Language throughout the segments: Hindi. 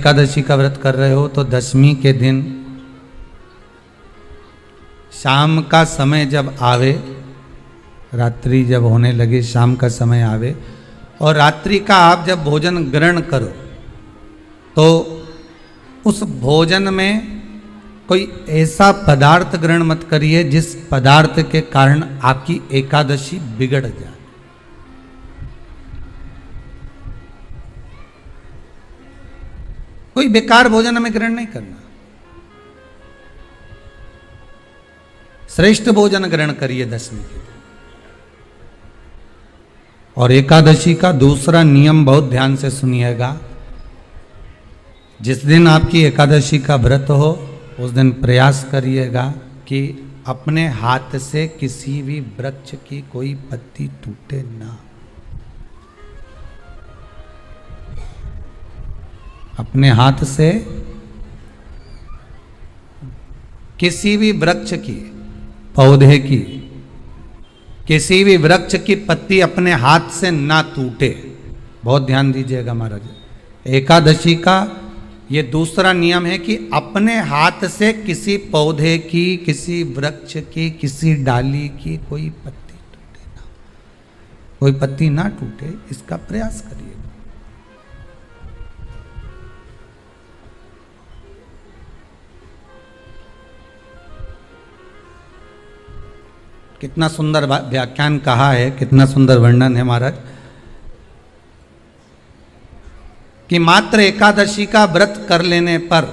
एकादशी का व्रत कर रहे हो तो दशमी के दिन शाम का समय जब आवे, रात्रि जब होने लगे, शाम का समय आवे और रात्रि का आप जब भोजन ग्रहण करो तो उस भोजन में कोई ऐसा पदार्थ ग्रहण मत करिए जिस पदार्थ के कारण आपकी एकादशी बिगड़ जाए। कोई बेकार भोजन हमें ग्रहण नहीं करना, श्रेष्ठ भोजन ग्रहण करिए दशमी के दिन। और एकादशी का दूसरा नियम बहुत ध्यान से सुनिएगा। जिस दिन आपकी एकादशी का व्रत हो उस दिन प्रयास करिएगा कि अपने हाथ से किसी भी वृक्ष की कोई पत्ती टूटे ना। अपने हाथ से किसी भी वृक्ष की, पौधे की, किसी भी वृक्ष की पत्ती अपने हाथ से ना टूटे। बहुत ध्यान दीजिएगा महाराज। एकादशी का ये दूसरा नियम है कि अपने हाथ से किसी पौधे की, किसी वृक्ष की, किसी डाली की कोई पत्ती टूटे ना, कोई पत्ती ना टूटे, इसका प्रयास करिए। कितना सुंदर व्याख्यान कहा है, कितना सुंदर वर्णन है महाराज कि मात्र एकादशी का व्रत कर लेने पर,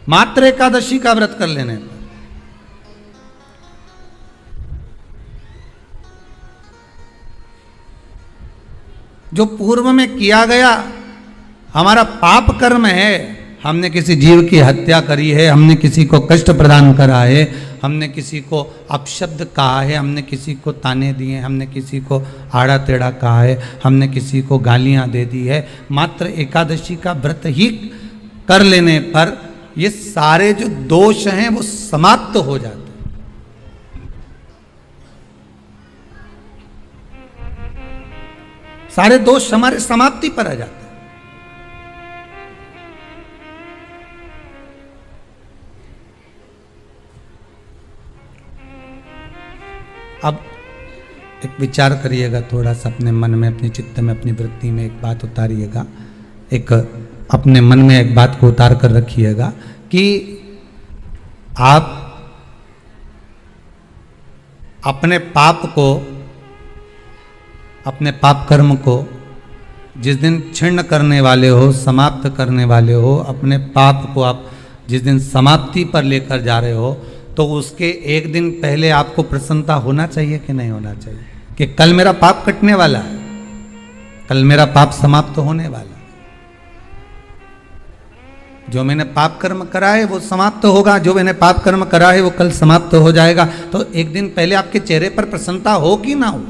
मात्र एकादशी का व्रत कर लेने पर जो पूर्व में किया गया हमारा पाप कर्म है, हमने किसी जीव की हत्या करी है, हमने किसी को कष्ट प्रदान करा है, हमने किसी को अपशब्द कहा है, हमने किसी को ताने दिए, हमने किसी को आड़ा टेढ़ा कहा है, हमने किसी को गालियां दे दी है, मात्र एकादशी का व्रत ही कर लेने पर ये सारे जो दोष हैं वो समाप्त हो जाते हैं। सारे दोष हमारे समाप्ति पर आ जाते हैं। अब एक विचार करिएगा थोड़ा सा अपने मन में, अपने चित्त में, अपनी वृत्ति में एक बात उतारिएगा, एक अपने मन में एक बात को उतार कर रखिएगा कि आप अपने पाप को, अपने पाप कर्म को जिस दिन क्षीण करने वाले हो, समाप्त करने वाले हो, अपने पाप को आप जिस दिन समाप्ति पर लेकर जा रहे हो तो उसके एक दिन पहले आपको प्रसन्नता होना चाहिए कि नहीं होना चाहिए कि कल मेरा पाप कटने वाला है, कल मेरा पाप समाप्त होने वाला है। जो मैंने पाप कर्म करा है वो समाप्त होगा, जो मैंने पाप कर्म करा है वो कल समाप्त हो जाएगा। तो एक दिन पहले आपके चेहरे पर प्रसन्नता हो कि ना हो।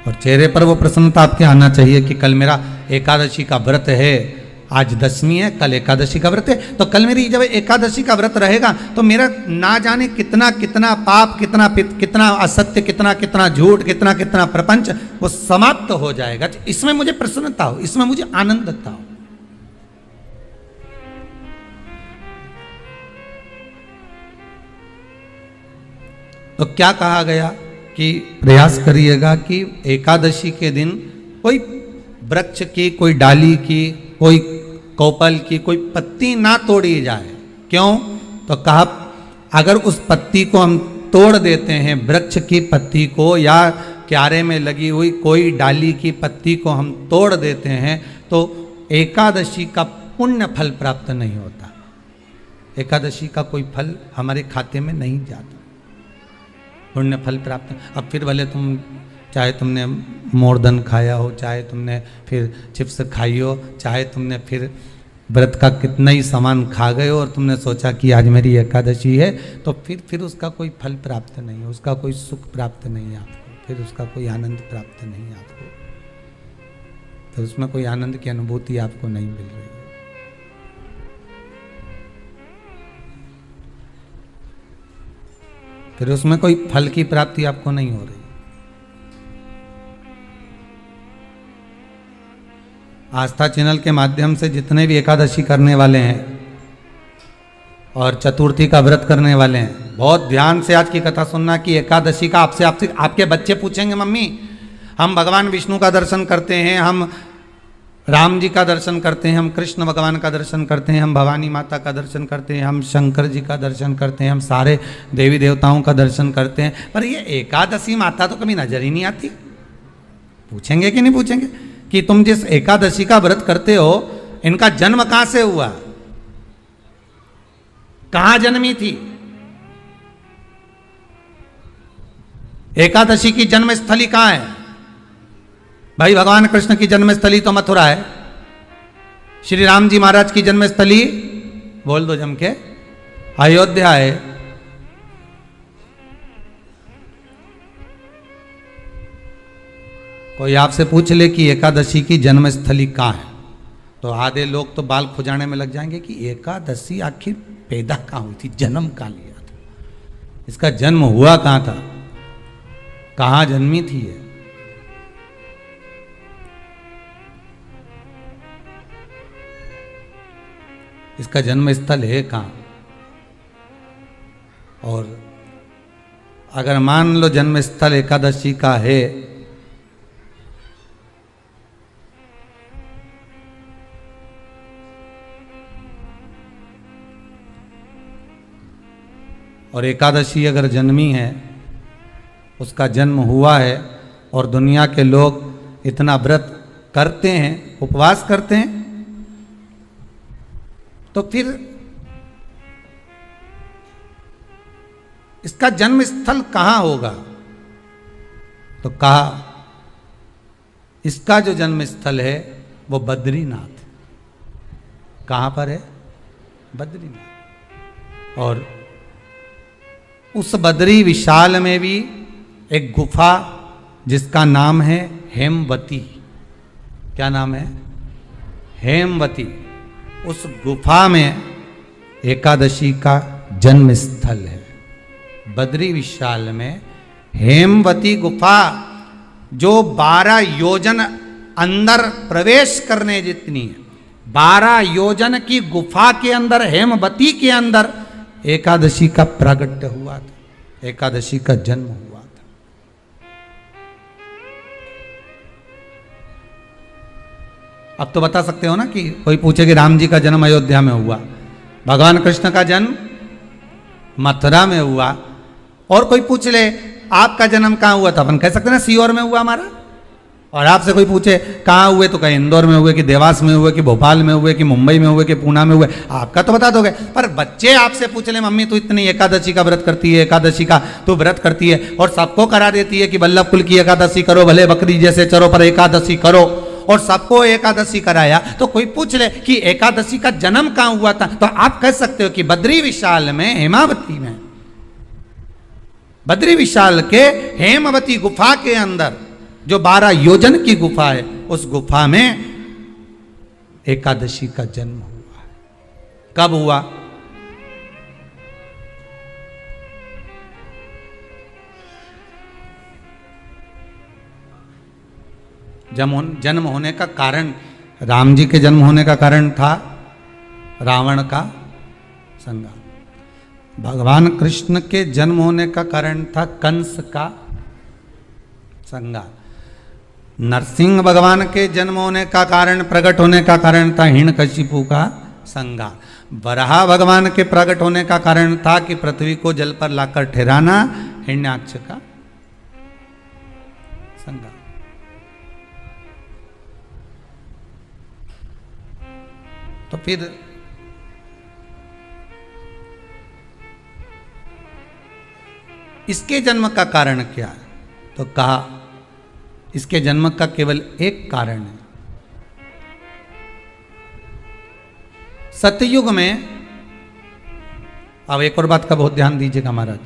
और चेहरे पर वो प्रसन्नता आपके आना चाहिए कि कल मेरा एकादशी का व्रत है, आज दशमी है, कल एकादशी का व्रत है, तो कल मेरी जब एकादशी का व्रत रहेगा तो मेरा ना जाने कितना कितना पाप, कितना असत्य, कितना झूठ, कितना प्रपंच वो समाप्त हो जाएगा। इसमें मुझे प्रसन्नता हो, इसमें मुझे आनंदता हो। तो क्या कहा गया कि प्रयास करिएगा कि एकादशी के दिन कोई वृक्ष की, कोई डाली की, कोई कोपल की कोई पत्ती ना तोड़ी जाए। क्यों? तो कहा अगर उस पत्ती को हम तोड़ देते हैं, वृक्ष की पत्ती को या क्यारे में लगी हुई कोई डाली की पत्ती को हम तोड़ देते हैं तो एकादशी का पुण्य फल प्राप्त नहीं होता, एकादशी का कोई फल हमारे खाते में नहीं जाता, पुण्य फल प्राप्त। अब फिर भले तुम चाहे तुमने मोरधन खाया हो, चाहे तुमने फिर चिप्स खाई हो, चाहे तुमने फिर व्रत का कितना ही सामान खा गए हो और तुमने सोचा कि आज मेरी एकादशी है, तो फिर उसका कोई फल प्राप्त नहीं है, उसका कोई सुख प्राप्त नहीं है आपको, फिर उसका कोई आनंद प्राप्त नहीं है आपको, तो उसमें कोई आनंद की अनुभूति आपको नहीं मिल रही है। फिर उसमें कोई फल की प्राप्ति आपको नहीं हो रही। आस्था चैनल के माध्यम से जितने भी एकादशी करने वाले हैं और चतुर्थी का व्रत करने वाले हैं, बहुत ध्यान से आज की कथा सुनना कि एकादशी का आपसे आपके बच्चे पूछेंगे, मम्मी हम भगवान विष्णु का दर्शन करते हैं, हम राम जी का दर्शन करते हैं, हम कृष्ण भगवान का दर्शन करते हैं, हम भवानी माता का दर्शन करते हैं, हम शंकर जी का दर्शन करते हैं, हम सारे देवी देवताओं का दर्शन करते हैं, पर ये एकादशी माता तो कभी नजर ही नहीं आती। पूछेंगे कि नहीं पूछेंगे कि तुम जिस एकादशी का व्रत करते हो इनका जन्म कहां से हुआ, कहां जन्मी थी? एकादशी की जन्म स्थली कहां है? भाई भगवान कृष्ण की जन्मस्थली तो मथुरा है, श्री राम जी महाराज की जन्मस्थली बोल दो जम के अयोध्या है। कोई आपसे पूछ ले कि एकादशी की जन्मस्थली कहां है, तो आधे लोग तो बाल खुजाने में लग जाएंगे कि एकादशी आखिर पैदा कहां हुई थी, जन्म कहां लिया था, इसका जन्म हुआ कहां था, कहां जन्मी थी ये? इसका जन्म स्थल है कहां? और अगर मान लो जन्म स्थल एकादशी का है और एकादशी अगर जन्मी है, उसका जन्म हुआ है और दुनिया के लोग इतना व्रत करते हैं, उपवास करते हैं, तो फिर इसका जन्म स्थल कहां होगा? तो कहा इसका जो जन्म स्थल है वो बद्रीनाथ। कहां पर है? बद्रीनाथ। और उस बद्री विशाल में भी एक गुफा जिसका नाम है हेमवती। क्या नाम है? हेमवती। उस गुफा में एकादशी का जन्म स्थल है। बद्री विशाल में हेमवती गुफा जो 12 योजन अंदर प्रवेश करने जितनी है, 12 योजन की गुफा के अंदर, हेमवती के अंदर एकादशी का प्रागट्य हुआ था, एकादशी का जन्म हुआ था। अब तो बता सकते हो ना कि कोई पूछे कि राम जी का जन्म अयोध्या में हुआ, भगवान कृष्ण का जन्म मथुरा में हुआ, और कोई पूछ ले आपका जन्म कहां हुआ था, अपन कह सकते ना सीहोर में हुआ हमारा। और आपसे कोई पूछे कहाँ हुए, तो कहीं इंदौर में हुए कि देवास में हुए कि भोपाल में हुए कि मुंबई में हुए कि पूना में हुए, आपका तो बता दोगे। पर बच्चे आपसे पूछ ले मम्मी तू इतनी एकादशी का व्रत करती है, एकादशी का तू व्रत करती है और सबको करा देती है कि वल्लभ कुल की एकादशी करो, भले बकरी जैसे चरो पर एकादशी करो, और सबको एकादशी कराया। तो कोई पूछ ले कि एकादशी का जन्म कहाँ हुआ था, तो आप कह सकते हो कि बद्री विशाल में, हेमावती में, बद्री विशाल के हेमवती गुफा के अंदर जो 12 योजन की गुफा है, उस गुफा में एकादशी का जन्म हुआ। कब हुआ? जन्म होने का कारण, राम जी के जन्म होने का कारण था रावण का संहार। भगवान कृष्ण के जन्म होने का कारण था कंस का संहार। नरसिंह भगवान के जन्म होने का कारण, प्रकट होने का कारण था हिरण्यकशिपु का संहार। वराह भगवान के प्रकट होने का कारण था कि पृथ्वी को जल पर लाकर ठहराना, हिरण्याक्ष का संहार। तो फिर इसके जन्म का कारण क्या है? तो कहा इसके जन्म का केवल एक कारण है। सतयुग में, अब एक और बात का बहुत ध्यान दीजिएगा महाराज,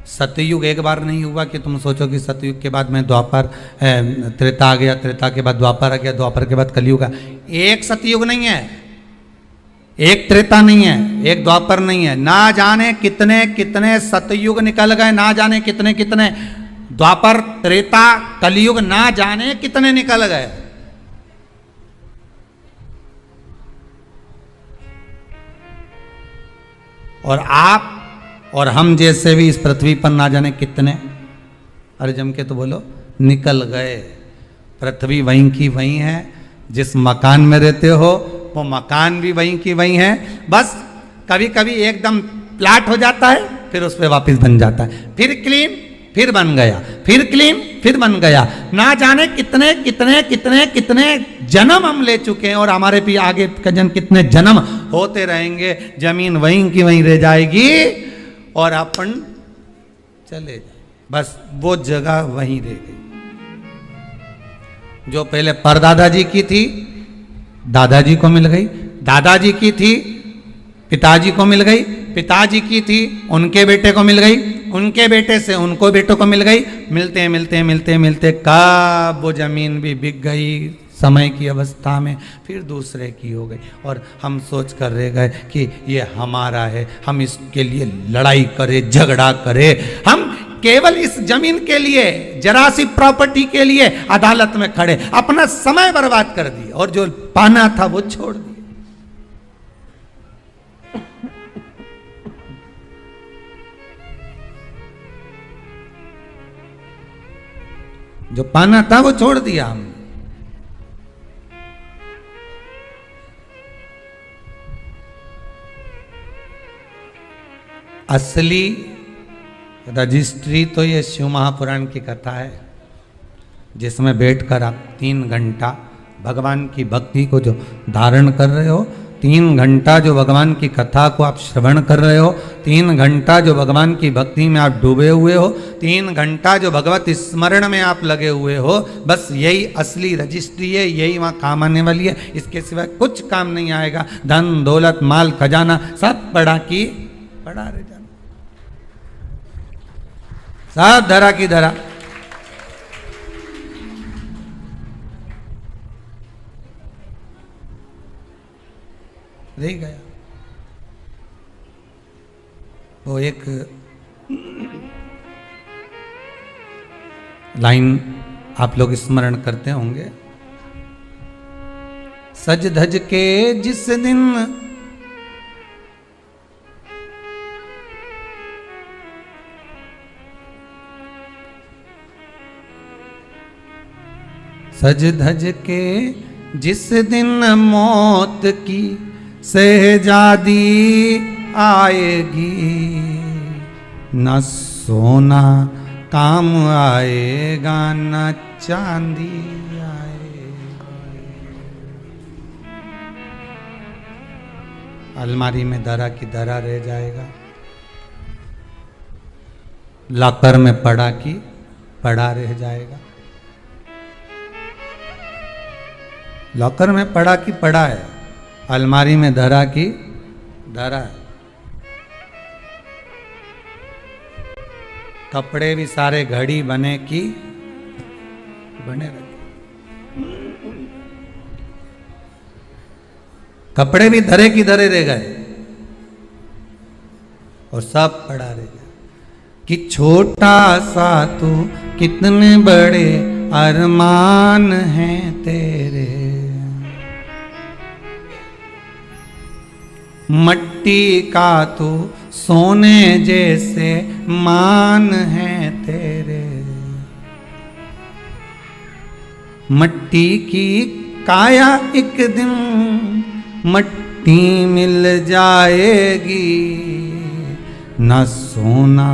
सतयुग एक बार नहीं हुआ कि तुम सोचो कि सतयुग के बाद में द्वापर, त्रेता आ गया, त्रेता के बाद द्वापर आ गया, द्वापर के बाद कलयुग। एक सतयुग नहीं है, एक त्रेता नहीं है, एक द्वापर नहीं है, ना जाने कितने कितने सतयुग निकल गए, ना जाने कितने कितने द्वापर, त्रेता, कलयुग, ना जाने कितने निकल गए। और आप और हम जैसे भी इस पृथ्वी पर ना जाने कितने, अरे जम के तो बोलो, निकल गए। पृथ्वी वहीं की वहीं है, जिस मकान में रहते हो वो मकान भी वहीं की वहीं है। बस कभी कभी एकदम प्लाट हो जाता है, फिर उस पर वापस बन जाता है, फिर क्लीन, फिर बन गया, फिर क्लीन, फिर बन गया। ना जाने कितने कितने कितने कितने जन्म हम ले चुके हैं, और हमारे भी आगे का जन्म कितने जन्म होते रहेंगे। जमीन वहीं की वहीं रह जाएगी और अपन चले जाए, बस वो जगह वहीं रह गई। जो पहले परदादाजी की थी, दादाजी को मिल गई, दादाजी की थी, पिताजी को मिल गई, पिताजी की थी, उनके बेटे को मिल गई, उनके बेटे से उनको बेटों को मिल गई। मिलते मिलते मिलते मिलते कब वो जमीन भी बिक गई समय की अवस्था में, फिर दूसरे की हो गई, और हम सोच कर रह गए कि ये हमारा है, हम इसके लिए लड़ाई करें, झगड़ा करें। हम केवल इस जमीन के लिए, जरा सी प्रॉपर्टी के लिए अदालत में खड़े, अपना समय बर्बाद कर दिया, और जो पाना था वो छोड़ दिया। जो पाना था वो छोड़ दिया हमने। असली रजिस्ट्री तो ये शिव महापुराण की कथा है, जिसमें बैठकर आप 3 घंटा भगवान की भक्ति को जो धारण कर रहे हो, 3 घंटा जो भगवान की कथा को आप श्रवण कर रहे हो, 3 घंटा जो भगवान की भक्ति में आप डूबे हुए हो, 3 घंटा जो भगवत स्मरण में आप लगे हुए हो, बस यही असली रजिस्ट्री है, यही वहाँ काम आने वाली है। इसके सिवाय कुछ काम नहीं आएगा। धन दौलत माल खजाना सब पड़ा की पड़ा रह जाना, सब धरा की धरा। रह गया। वो एक लाइन आप लोग स्मरण करते होंगे, सज धज के जिस दिन सज धज के जिस दिन मौत की शहजादी आएगी, न सोना काम आएगा न चांदी आएगा। अलमारी में धरा की धरा रह जाएगा, लॉकर में पड़ा की पड़ा रह जाएगा। लॉकर में पड़ा की पड़ा है, अलमारी में धरा की धरा है। कपड़े भी सारे घड़ी बने की बने रहे, कपड़े भी धरे की धरे रह गए, और सब पड़ा रह गया। कि छोटा सा तू कितने बड़े अरमान हैं तेरे, मट्टी का तो सोने जैसे मान है तेरे। मट्टी की काया एक दिन मट्टी मिल जाएगी, न सोना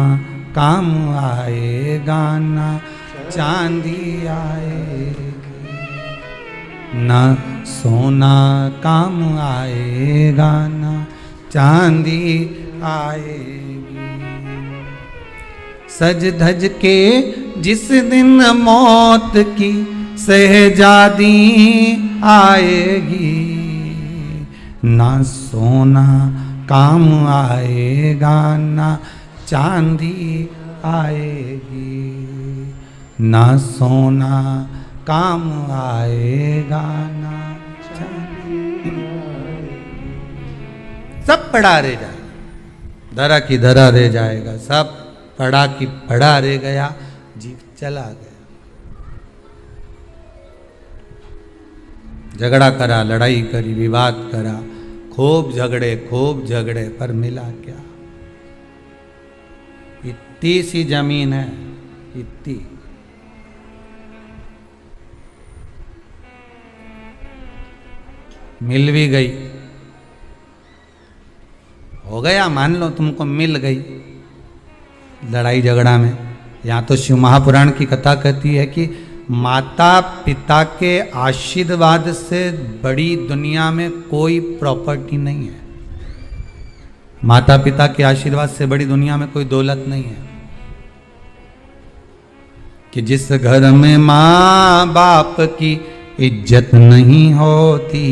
काम आएगा न चांदी आएगी, न सोना काम आएगा न चांदी आएगी। सज धज के जिस दिन मौत की शहजादी आएगी, न सोना काम आएगा न चांदी आएगी, न सोना काम आएगा ना चांदी। सब पड़ा रह जाएगा, धरा की धरा रह जाएगा, सब पड़ा की पड़ा रह गया, जीव चला गया। झगड़ा करा, लड़ाई करी, विवाद करा, खूब झगड़े पर मिला क्या? इतनी सी जमीन है, इतनी। मिल भी गई, हो गया, मान लो तुमको मिल गई लड़ाई झगड़ा में। यहाँ तो शिव महापुराण की कथा कहती है कि माता पिता के आशीर्वाद से बड़ी दुनिया में कोई प्रॉपर्टी नहीं है। माता पिता के आशीर्वाद से बड़ी दुनिया में कोई दौलत नहीं है। कि जिस घर में माँ बाप की इज्जत नहीं होती,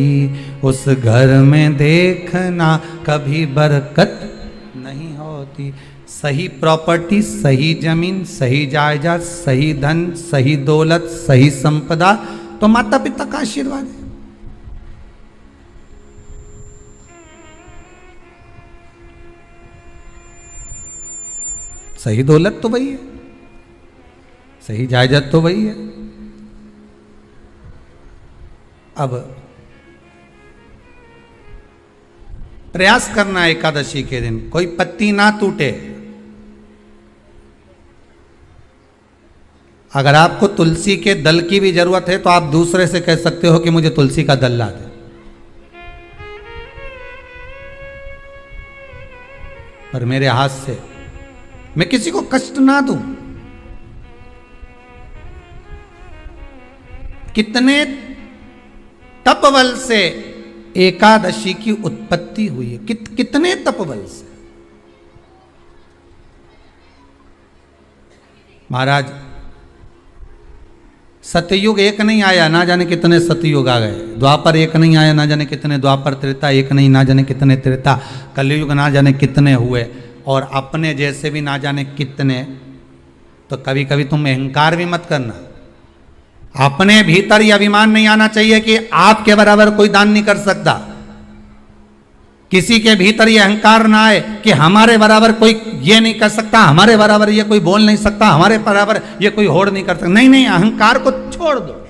उस घर में देखना कभी बरकत नहीं होती। सही प्रॉपर्टी, सही जमीन, सही जायदाद, सही धन, सही दौलत, सही संपदा तो माता पिता का आशीर्वाद है। सही दौलत तो वही है, सही जायदाद तो वही है। अब प्रयास करना है एकादशी के दिन कोई पत्ती ना टूटे। अगर आपको तुलसी के दल की भी जरूरत है तो आप दूसरे से कह सकते हो कि मुझे तुलसी का दल ला दे, पर मेरे हाथ से मैं किसी को कष्ट ना दूं। कितने तपबल से एकादशी की उत्पत्ति हुई है, कितने तपबल से। महाराज सतयुग एक नहीं आया, ना जाने कितने सतयुग आ गए। द्वापर एक नहीं आया, ना जाने कितने द्वापर। त्रेता एक नहीं, ना जाने कितने त्रेता। कलयुग ना जाने कितने हुए, और अपने जैसे भी ना जाने कितने। तो कभी कभी तुम अहंकार भी मत करना। अपने भीतर ये अभिमान नहीं आना चाहिए कि आपके बराबर कोई दान नहीं कर सकता। किसी के भीतर ये अहंकार ना आए कि हमारे बराबर कोई ये नहीं कर सकता, हमारे बराबर ये कोई बोल नहीं सकता, हमारे बराबर ये कोई होड़ नहीं कर सकता। नहीं नहीं, अहंकार को छोड़ दो।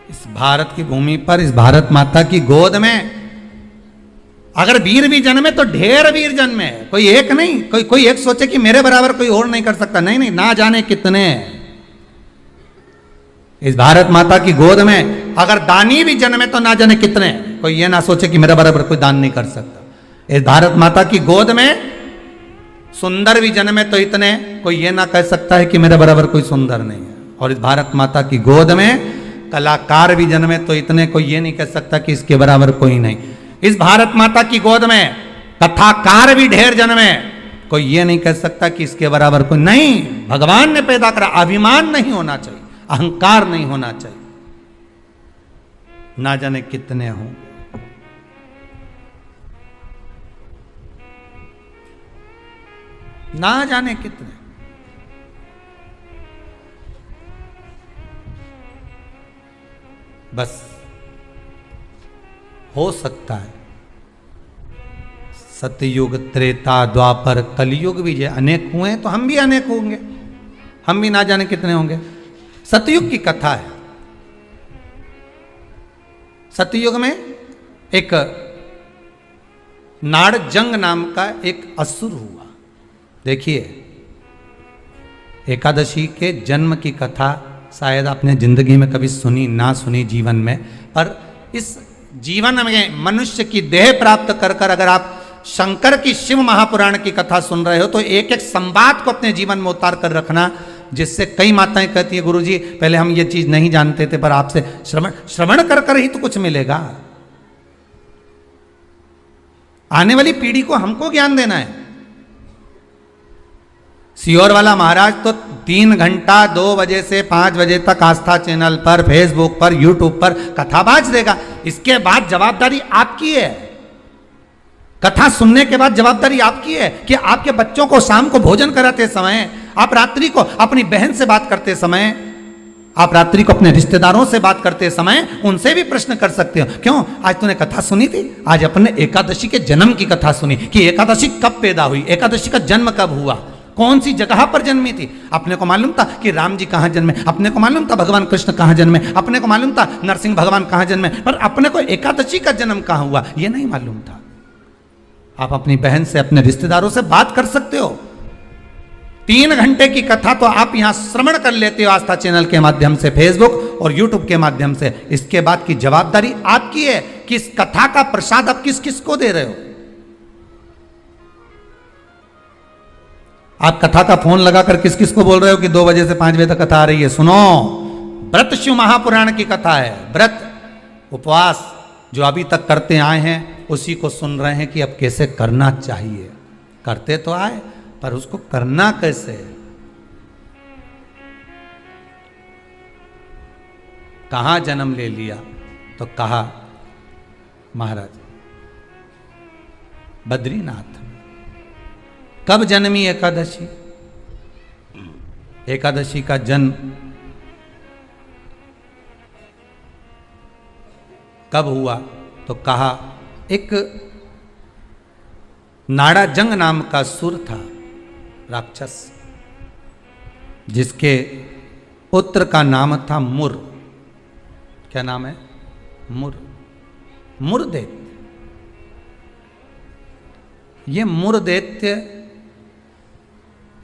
इस भारत की भूमि पर, इस भारत माता की गोद में अगर वीर भी जन्मे तो ढेर वीर जन्मे, कोई एक नहीं। कोई एक सोचे कि मेरे बराबर कोई और नहीं कर सकता। नहीं नहीं, ना जाने कितने। इस भारत माता की गोद में अगर दानी भी जन्मे तो ना जाने कितने। कोई ये ना सोचे कि मेरे बराबर कोई दान नहीं कर सकता। इस भारत माता की गोद में सुंदर भी जन्मे तो इतने। कोई ये ना कह सकता है कि मेरे बराबर कोई सुंदर नहीं है। और इस भारत माता की गोद में कलाकार भी जन्मे तो इतने। कोई ये नहीं कह सकता कि इसके बराबर कोई नहीं। इस भारत माता की गोद में कथाकार भी ढेर जन्मे, कोई ये नहीं कह सकता कि इसके बराबर कोई नहीं। भगवान ने पैदा करा। अभिमान नहीं होना चाहिए, अहंकार नहीं होना चाहिए। ना जाने कितने हों। ना जाने कितने। बस हो सकता है सतयुग, त्रेता, द्वापर, कलयुग भी जो अनेक हुए हैं तो हम भी अनेक होंगे। हम भी ना जाने कितने होंगे। सतयुग की कथा है। सतयुग में एक नाड़जंग नाम का एक असुर हुआ। देखिए, एकादशी के जन्म की कथा शायद आपने जिंदगी में कभी सुनी ना सुनी जीवन में, पर इस जीवन में मनुष्य की देह प्राप्त कर कर अगर आप शंकर की शिव महापुराण की कथा सुन रहे हो तो एक एक संवाद को अपने जीवन में उतार कर रखना, जिससे कई माताएं कहती है गुरुजी पहले हम ये चीज नहीं जानते थे, पर आपसे श्रवण कर कर ही तो कुछ मिलेगा। आने वाली पीढ़ी को हमको ज्ञान देना है। सियोर वाला महाराज तो 3 घंटा 2 बजे से 5 बजे तक आस्था चैनल पर, फेसबुक पर, यूट्यूब पर कथा बाज देगा। इसके बाद जवाबदारी आपकी है। कथा सुनने के बाद जवाबदारी आपकी है कि आपके बच्चों को शाम को भोजन कराते समय, आप रात्रि को अपनी बहन से बात करते समय, आप रात्रि को अपने रिश्तेदारों से बात करते समय उनसे भी प्रश्न कर सकते हो। क्यों? आज तूने कथा सुनी थी? आज अपने एकादशी के जन्म की कथा सुनी कि एकादशी कब पैदा हुई, एकादशी का जन्म कब हुआ। कौन सी जगह पर जन्मी थी? अपने को मालूम था कि राम जी कहाँ जन्मे, अपने को मालूम था भगवान कृष्ण कहाँ जन्मे, अपने को मालूम था नरसिंह भगवान कहाँ जन्मे, पर अपने को एकादशी का जन्म कहाँ हुआ यह नहीं मालूम था। आप अपनी बहन से, अपने रिश्तेदारों से बात कर सकते हो। 3 घंटे की कथा तो आप यहां श्रवण कर लेते हो आस्था चैनल के माध्यम से, फेसबुक और यूट्यूब के माध्यम से। इसके बाद की जवाबदारी आपकी है कि इस कथा का प्रसाद आप किस किस को दे रहे हो। आप कथा का फोन लगाकर किस किस को बोल रहे हो कि 2 बजे से 5 बजे तक कथा आ रही है? सुनो, व्रत शिव महापुराण की कथा है। व्रत, उपवास जो अभी तक करते आए हैं उसी को सुन रहे हैं कि अब कैसे करना चाहिए। करते तो आए पर उसको करना कैसे? कहां जन्म ले लिया? तो कहा महाराज बद्रीनाथ। कब जन्मी एकादशी? एकादशी का जन्म कब हुआ? तो कहा एक नाड़ा जंग नाम का सुर था, राक्षस, जिसके पुत्र का नाम था मुर। क्या नाम है? मुर। मुरदैत्य। ये मुरदैत्य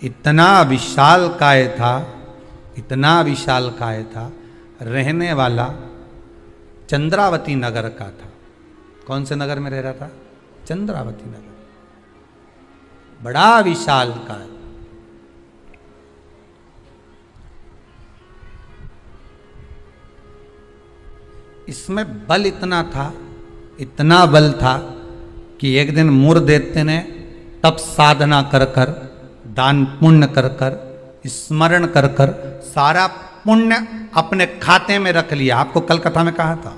इतना विशालकाय था, इतना विशालकाय था, रहने वाला चंद्रावती नगर का था। कौन से नगर में रह रहा था? चंद्रावती नगर। बड़ा विशालकाय। इसमें बल इतना था, इतना बल था कि एक दिन मुरदैत्य ने तप साधना कर कर, दान पुण्य कर कर, स्मरण कर कर सारा पुण्य अपने खाते में रख लिया। आपको कल कथा में कहा था,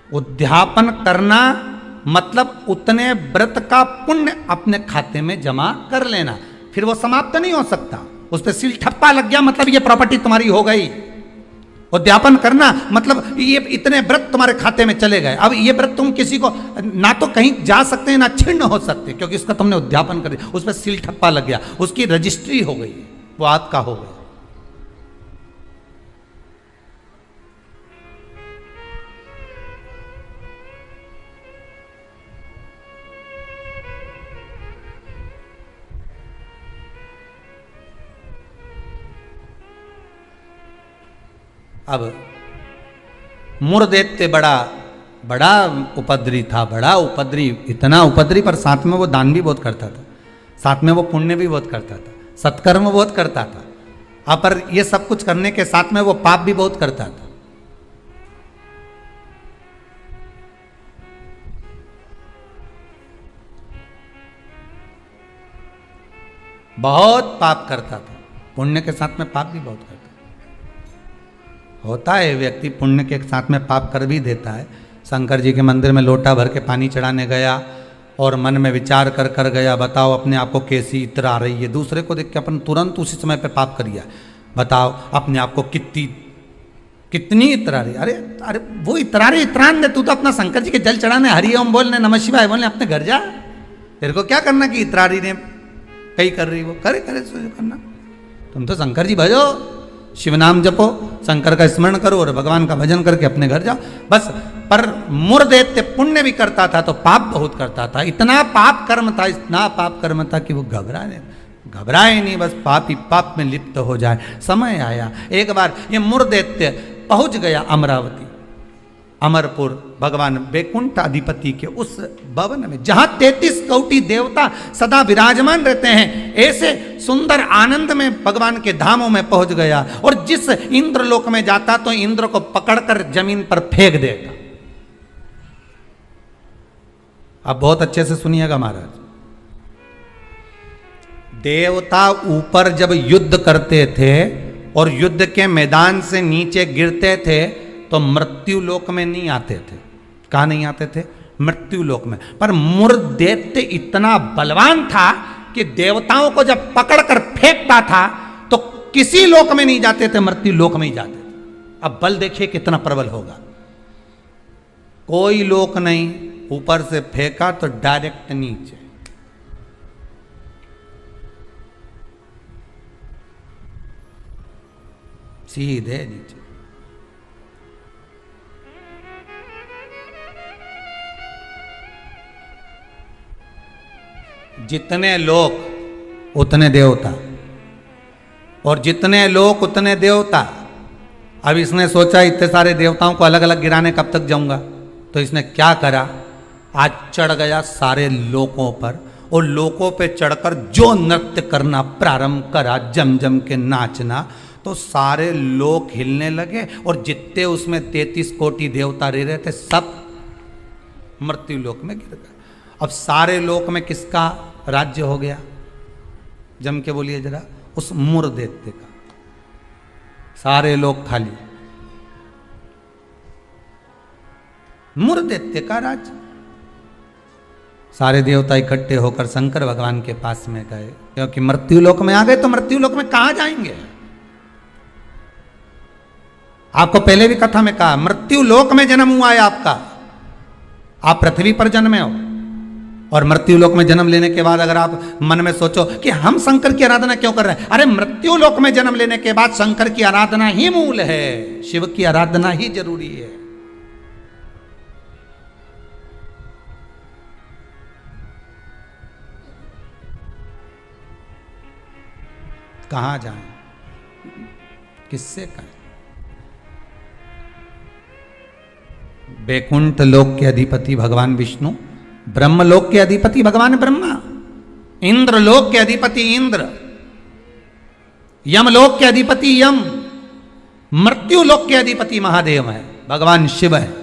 उद्यापन करना मतलब उतने व्रत का पुण्य अपने खाते में जमा कर लेना, फिर वो समाप्त नहीं हो सकता। उस पर सील ठप्पा लग गया मतलब ये प्रॉपर्टी तुम्हारी हो गई। उद्यापन करना मतलब ये इतने व्रत तुम्हारे खाते में चले गए। अब ये व्रत तुम किसी को ना तो कहीं जा सकते हैं ना छिन्न हो सकते, क्योंकि इसका तुमने उद्यापन कर दिया, उस पर सील ठप्पा लग गया, उसकी रजिस्ट्री हो गई, वो आपका हो गया। अब मुरदैत्य बड़ा बड़ा उपद्री था, बड़ा उपद्री, इतना उपद्री, पर साथ में वो दान भी बहुत करता था, साथ में वो पुण्य भी बहुत करता था, सत्कर्म बहुत करता था। अब पर ये सब कुछ करने के साथ में वो पाप भी बहुत करता था। बहुत पाप करता था, पुण्य के साथ में पाप भी बहुत करता था। होता है व्यक्ति पुण्य के साथ में पाप कर भी देता है। शंकर जी के मंदिर में लोटा भर के पानी चढ़ाने गया और मन में विचार कर कर गया, बताओ अपने आप को कैसी इत्र आ रही है। दूसरे को देख के अपन तुरंत उसी समय पे पाप कर दिया। बताओ अपने आप को कितनी इत्र आ रही। अरे अरे वो इतरा रहे, इतरान दे, तू तो अपना शंकर जी के जल चढ़ाने, हरि ओम बोलने, नमः शिवाय बोलने अपने घर जा। तेरे को क्या करना कि इतरा रही ने कहीं कर रही, वो करे करे करना। तुम तो शंकर जी भजो, शिव नाम जपो, शंकर का स्मरण करो और भगवान का भजन करके अपने घर जाओ बस। पर मुरदैत्य पुण्य भी करता था तो पाप बहुत करता था। इतना पाप कर्म था, इतना पाप कर्म था कि वो घबराए नहीं, बस पाप ही पाप में लिप्त हो जाए। समय आया, एक बार ये मुरदैत्य पहुंच गया अमरावती, अमरपुर, भगवान वैकुंठ अधिपति के उस भवन में जहां 33 कोटि देवता सदा विराजमान रहते हैं। ऐसे सुंदर आनंद में भगवान के धामों में पहुंच गया और जिस इंद्रलोक में जाता तो इंद्र को पकड़कर जमीन पर फेंक देता। अब बहुत अच्छे से सुनिएगा महाराज, देवता ऊपर जब युद्ध करते थे और युद्ध के मैदान से नीचे गिरते थे तो मृत्यु लोक में नहीं आते थे। कहाँ नहीं आते थे? मृत्यु लोक में। पर मुरदैत्य इतना बलवान था कि देवताओं को जब पकड़कर फेंकता था तो किसी लोक में नहीं जाते थे, मृत्यु लोक में ही जाते थे। अब बल देखिए कितना प्रबल होगा। कोई लोक नहीं, ऊपर से फेंका तो डायरेक्ट नीचे। सीधे नीचे। जितने लोक उतने देवता, और जितने लोक उतने देवता। अब इसने सोचा इतने सारे देवताओं को अलग अलग गिराने कब तक जाऊंगा, तो इसने क्या करा, आज चढ़ गया सारे लोकों पर, और लोकों पे चढ़कर जो नृत्य करना प्रारंभ करा, जम जम के नाचना, तो सारे लोक हिलने लगे, और जितने उसमें 33 कोटि देवता रह रहे थे सब मृत्यु लोक में गिर गए। अब सारे लोक में किसका राज्य हो गया, जम के बोलिए जरा, उस मुर दैत्य का। सारे लोग खाली, मुर दैत्य का राज्य। सारे देवता इकट्ठे होकर शंकर भगवान के पास में गए, क्योंकि मृत्यु लोक में आ गए तो मृत्यु लोक में कहां जाएंगे। आपको पहले भी कथा में कहा, मृत्यु लोक में जन्म हुआ है आपका, आप पृथ्वी पर जन्मे हो। और मृत्यु लोक में जन्म लेने के बाद अगर आप मन में सोचो कि हम शंकर की आराधना क्यों कर रहे हैं, अरे मृत्यु लोक में जन्म लेने के बाद शंकर की आराधना ही मूल है, शिव की आराधना ही जरूरी है। कहां जाएं, किससे कहें। बैकुंठ लोक के अधिपति भगवान विष्णु, ब्रह्मलोक के अधिपति भगवान ब्रह्मा, इंद्र लोक के अधिपति इंद्र, यमलोक के अधिपति यम, मृत्यु लोक के अधिपति महादेव है, भगवान शिव है।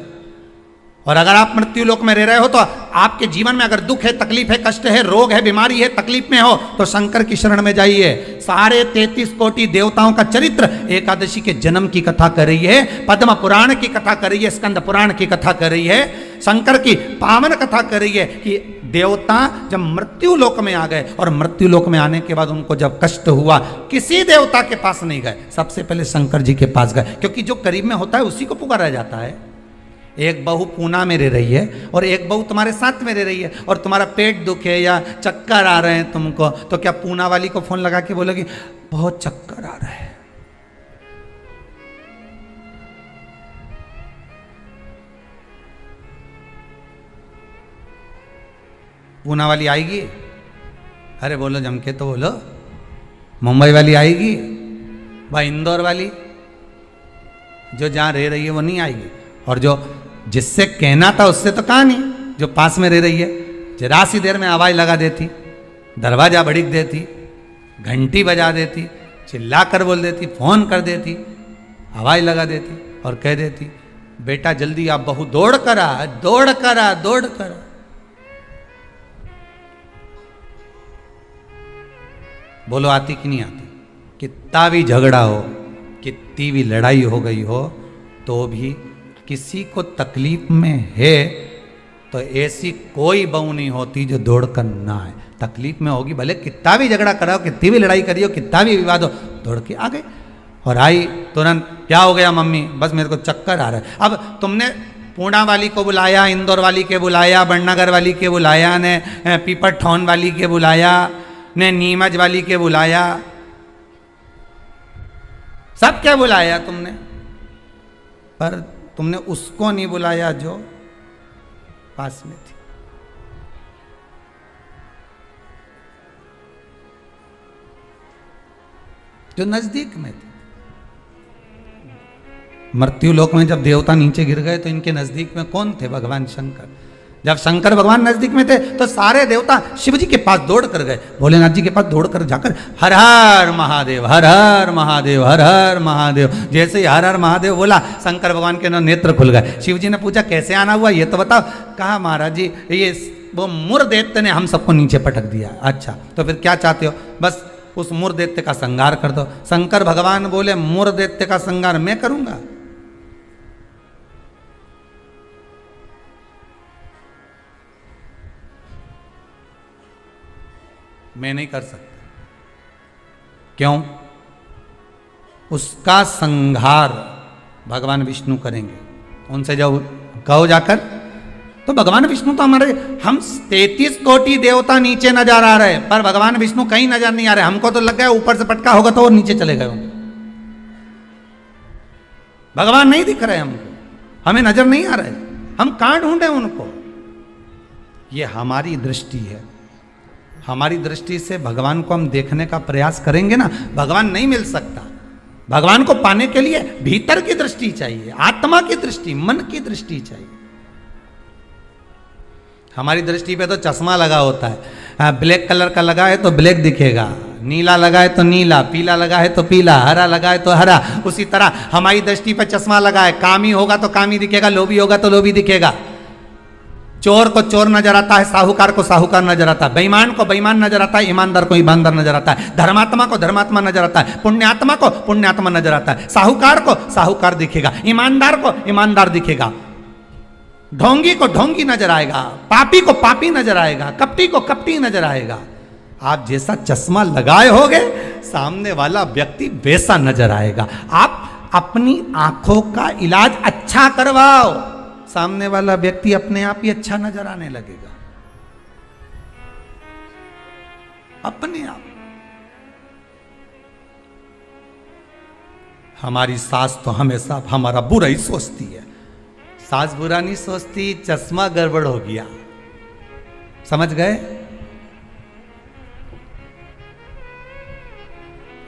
और अगर आप मृत्यु लोक में रह रहे हो तो आपके जीवन में अगर दुख है, तकलीफ है, कष्ट है, रोग है, बीमारी है, तकलीफ में हो तो शंकर की शरण में जाइए। सारे 33 कोटि देवताओं का चरित्र एकादशी के जन्म की कथा कर रही है, पद्म पुराण की कथा कर रही है, स्कंद पुराण की कथा कर रही है, शंकर की पावन कथा कर रही है कि देवता जब मृत्यु लोक में आ गए और मृत्यु लोक में आने के बाद उनको जब कष्ट हुआ, किसी देवता के पास नहीं गए, सबसे पहले शंकर जी के पास गए, क्योंकि जो करीब में होता है उसी को पुकारा जाता है। एक बहू पूना में रह रही है और एक बहू तुम्हारे साथ में रह रही है, और तुम्हारा पेट दुखे या चक्कर आ रहे हैं तुमको, तो क्या पूना वाली को फोन लगा के बोलोगी बहुत चक्कर आ रहा है? पूना वाली आएगी? अरे बोलो जम के तो बोलो। मुंबई वाली आएगी? भाई इंदौर वाली जो जहां रह रही है वो नहीं आएगी, और जो जिससे कहना था उससे तो कहा नहीं, जो पास में रह रही है जरा सी देर में आवाज लगा देती, दरवाजा भड़क देती, घंटी बजा देती, चिल्ला कर बोल देती, फोन कर देती, आवाज लगा देती और कह देती बेटा जल्दी आप बहू दौड़ कर आ, दौड़ कर आ, दौड़ कर आ। बोलो आती कि नहीं आती? कितना भी झगड़ा हो, कितनी भी लड़ाई हो गई हो, तो भी किसी को तकलीफ में है तो ऐसी कोई बहू नहीं होती जो दौड़ कर ना आए। तकलीफ में होगी, भले कितना भी झगड़ा कराओ, कितनी भी लड़ाई करियो, कितना भी विवाद हो, दौड़ के आ गए और आई तुरंत, क्या हो गया मम्मी? बस मेरे को चक्कर आ रहा है। अब तुमने पूना वाली को बुलाया, इंदौर वाली के बुलाया, बड़नगर वाली के बुलाया, ने पीपरठौन वाली के बुलाया, ने नीमच वाली के बुलाया, सब क्या बुलाया तुमने, पर तुमने उसको नहीं बुलाया जो पास में थी। जो नजदीक में थी। मृत्यु लोक में जब देवता नीचे गिर गए तो इनके नजदीक में कौन थे? भगवान शंकर। जब शंकर भगवान नजदीक में थे तो सारे देवता शिव जी के पास दौड़ कर गए, भोलेनाथ जी के पास दौड़ कर जाकर हर हर महादेव, हर हर महादेव, हर हर महादेव। जैसे ही हर हर महादेव बोला, शंकर भगवान के नेत्र खुल गए। शिव जी ने पूछा कैसे आना हुआ ये तो बताओ। कहा महाराज जी ये वो मुर दैत्य ने हम सबको नीचे पटक दिया। अच्छा तो फिर क्या चाहते हो? बस उस मुर दैत्य का संहार कर दो। शंकर भगवान बोले मुर दैत्य का संहार मैं करूंगा? मैं नहीं कर सकता। क्यों? उसका संहार भगवान विष्णु करेंगे। उनसे जब कहो जाकर, तो भगवान विष्णु तो हमारे, हम 33 कोटि देवता नीचे नजर आ रहे हैं पर भगवान विष्णु कहीं नजर नहीं आ रहे। हमको तो लग गया ऊपर से पटका होगा तो वो नीचे चले गए होंगे। भगवान नहीं दिख रहे हमको, हमें नजर नहीं आ रहे, हम कहां ढूंढे उनको? ये हमारी दृष्टि है। हमारी दृष्टि से भगवान को हम देखने का प्रयास करेंगे ना, भगवान नहीं मिल सकता। भगवान को पाने के लिए भीतर की दृष्टि चाहिए, आत्मा की दृष्टि, मन की दृष्टि चाहिए। हमारी दृष्टि पे तो चश्मा लगा होता है, ब्लैक कलर का लगा है तो ब्लैक दिखेगा, नीला लगा है तो नीला, पीला लगा है तो पीला, हरा लगा है तो हरा। उसी तरह हमारी दृष्टि पे चश्मा लगा है, कामी होगा तो कामी दिखेगा, लोभी होगा तो लोभी दिखेगा। चोर को चोर नजर आता है, साहूकार को साहूकार नजर आता है, बेईमान को बेईमान नजर आता है, ईमानदार को ईमानदार नजर आता है, धर्मात्मा को धर्मात्मा नजर आता है, पुण्यात्मा को पुण्यात्मा नजर आता है, साहूकार को साहूकार दिखेगा, ईमानदार को ईमानदार दिखेगा, ढोंगी को ढोंगी नजर आएगा, पापी को पापी नजर आएगा, कपटी को कपटी नजर आएगा। आप जैसा चश्मा लगाए होगे, सामने वाला व्यक्ति वैसा नजर आएगा। आप अपनी आंखों का इलाज अच्छा करवाओ, सामने वाला व्यक्ति अपने आप ही अच्छा नजर आने लगेगा, अपने आप। हमारी सास तो हमेशा हमारा बुरा ही सोचती है। सास बुरा नहीं सोचती, चश्मा गड़बड़ हो गया, समझ गए?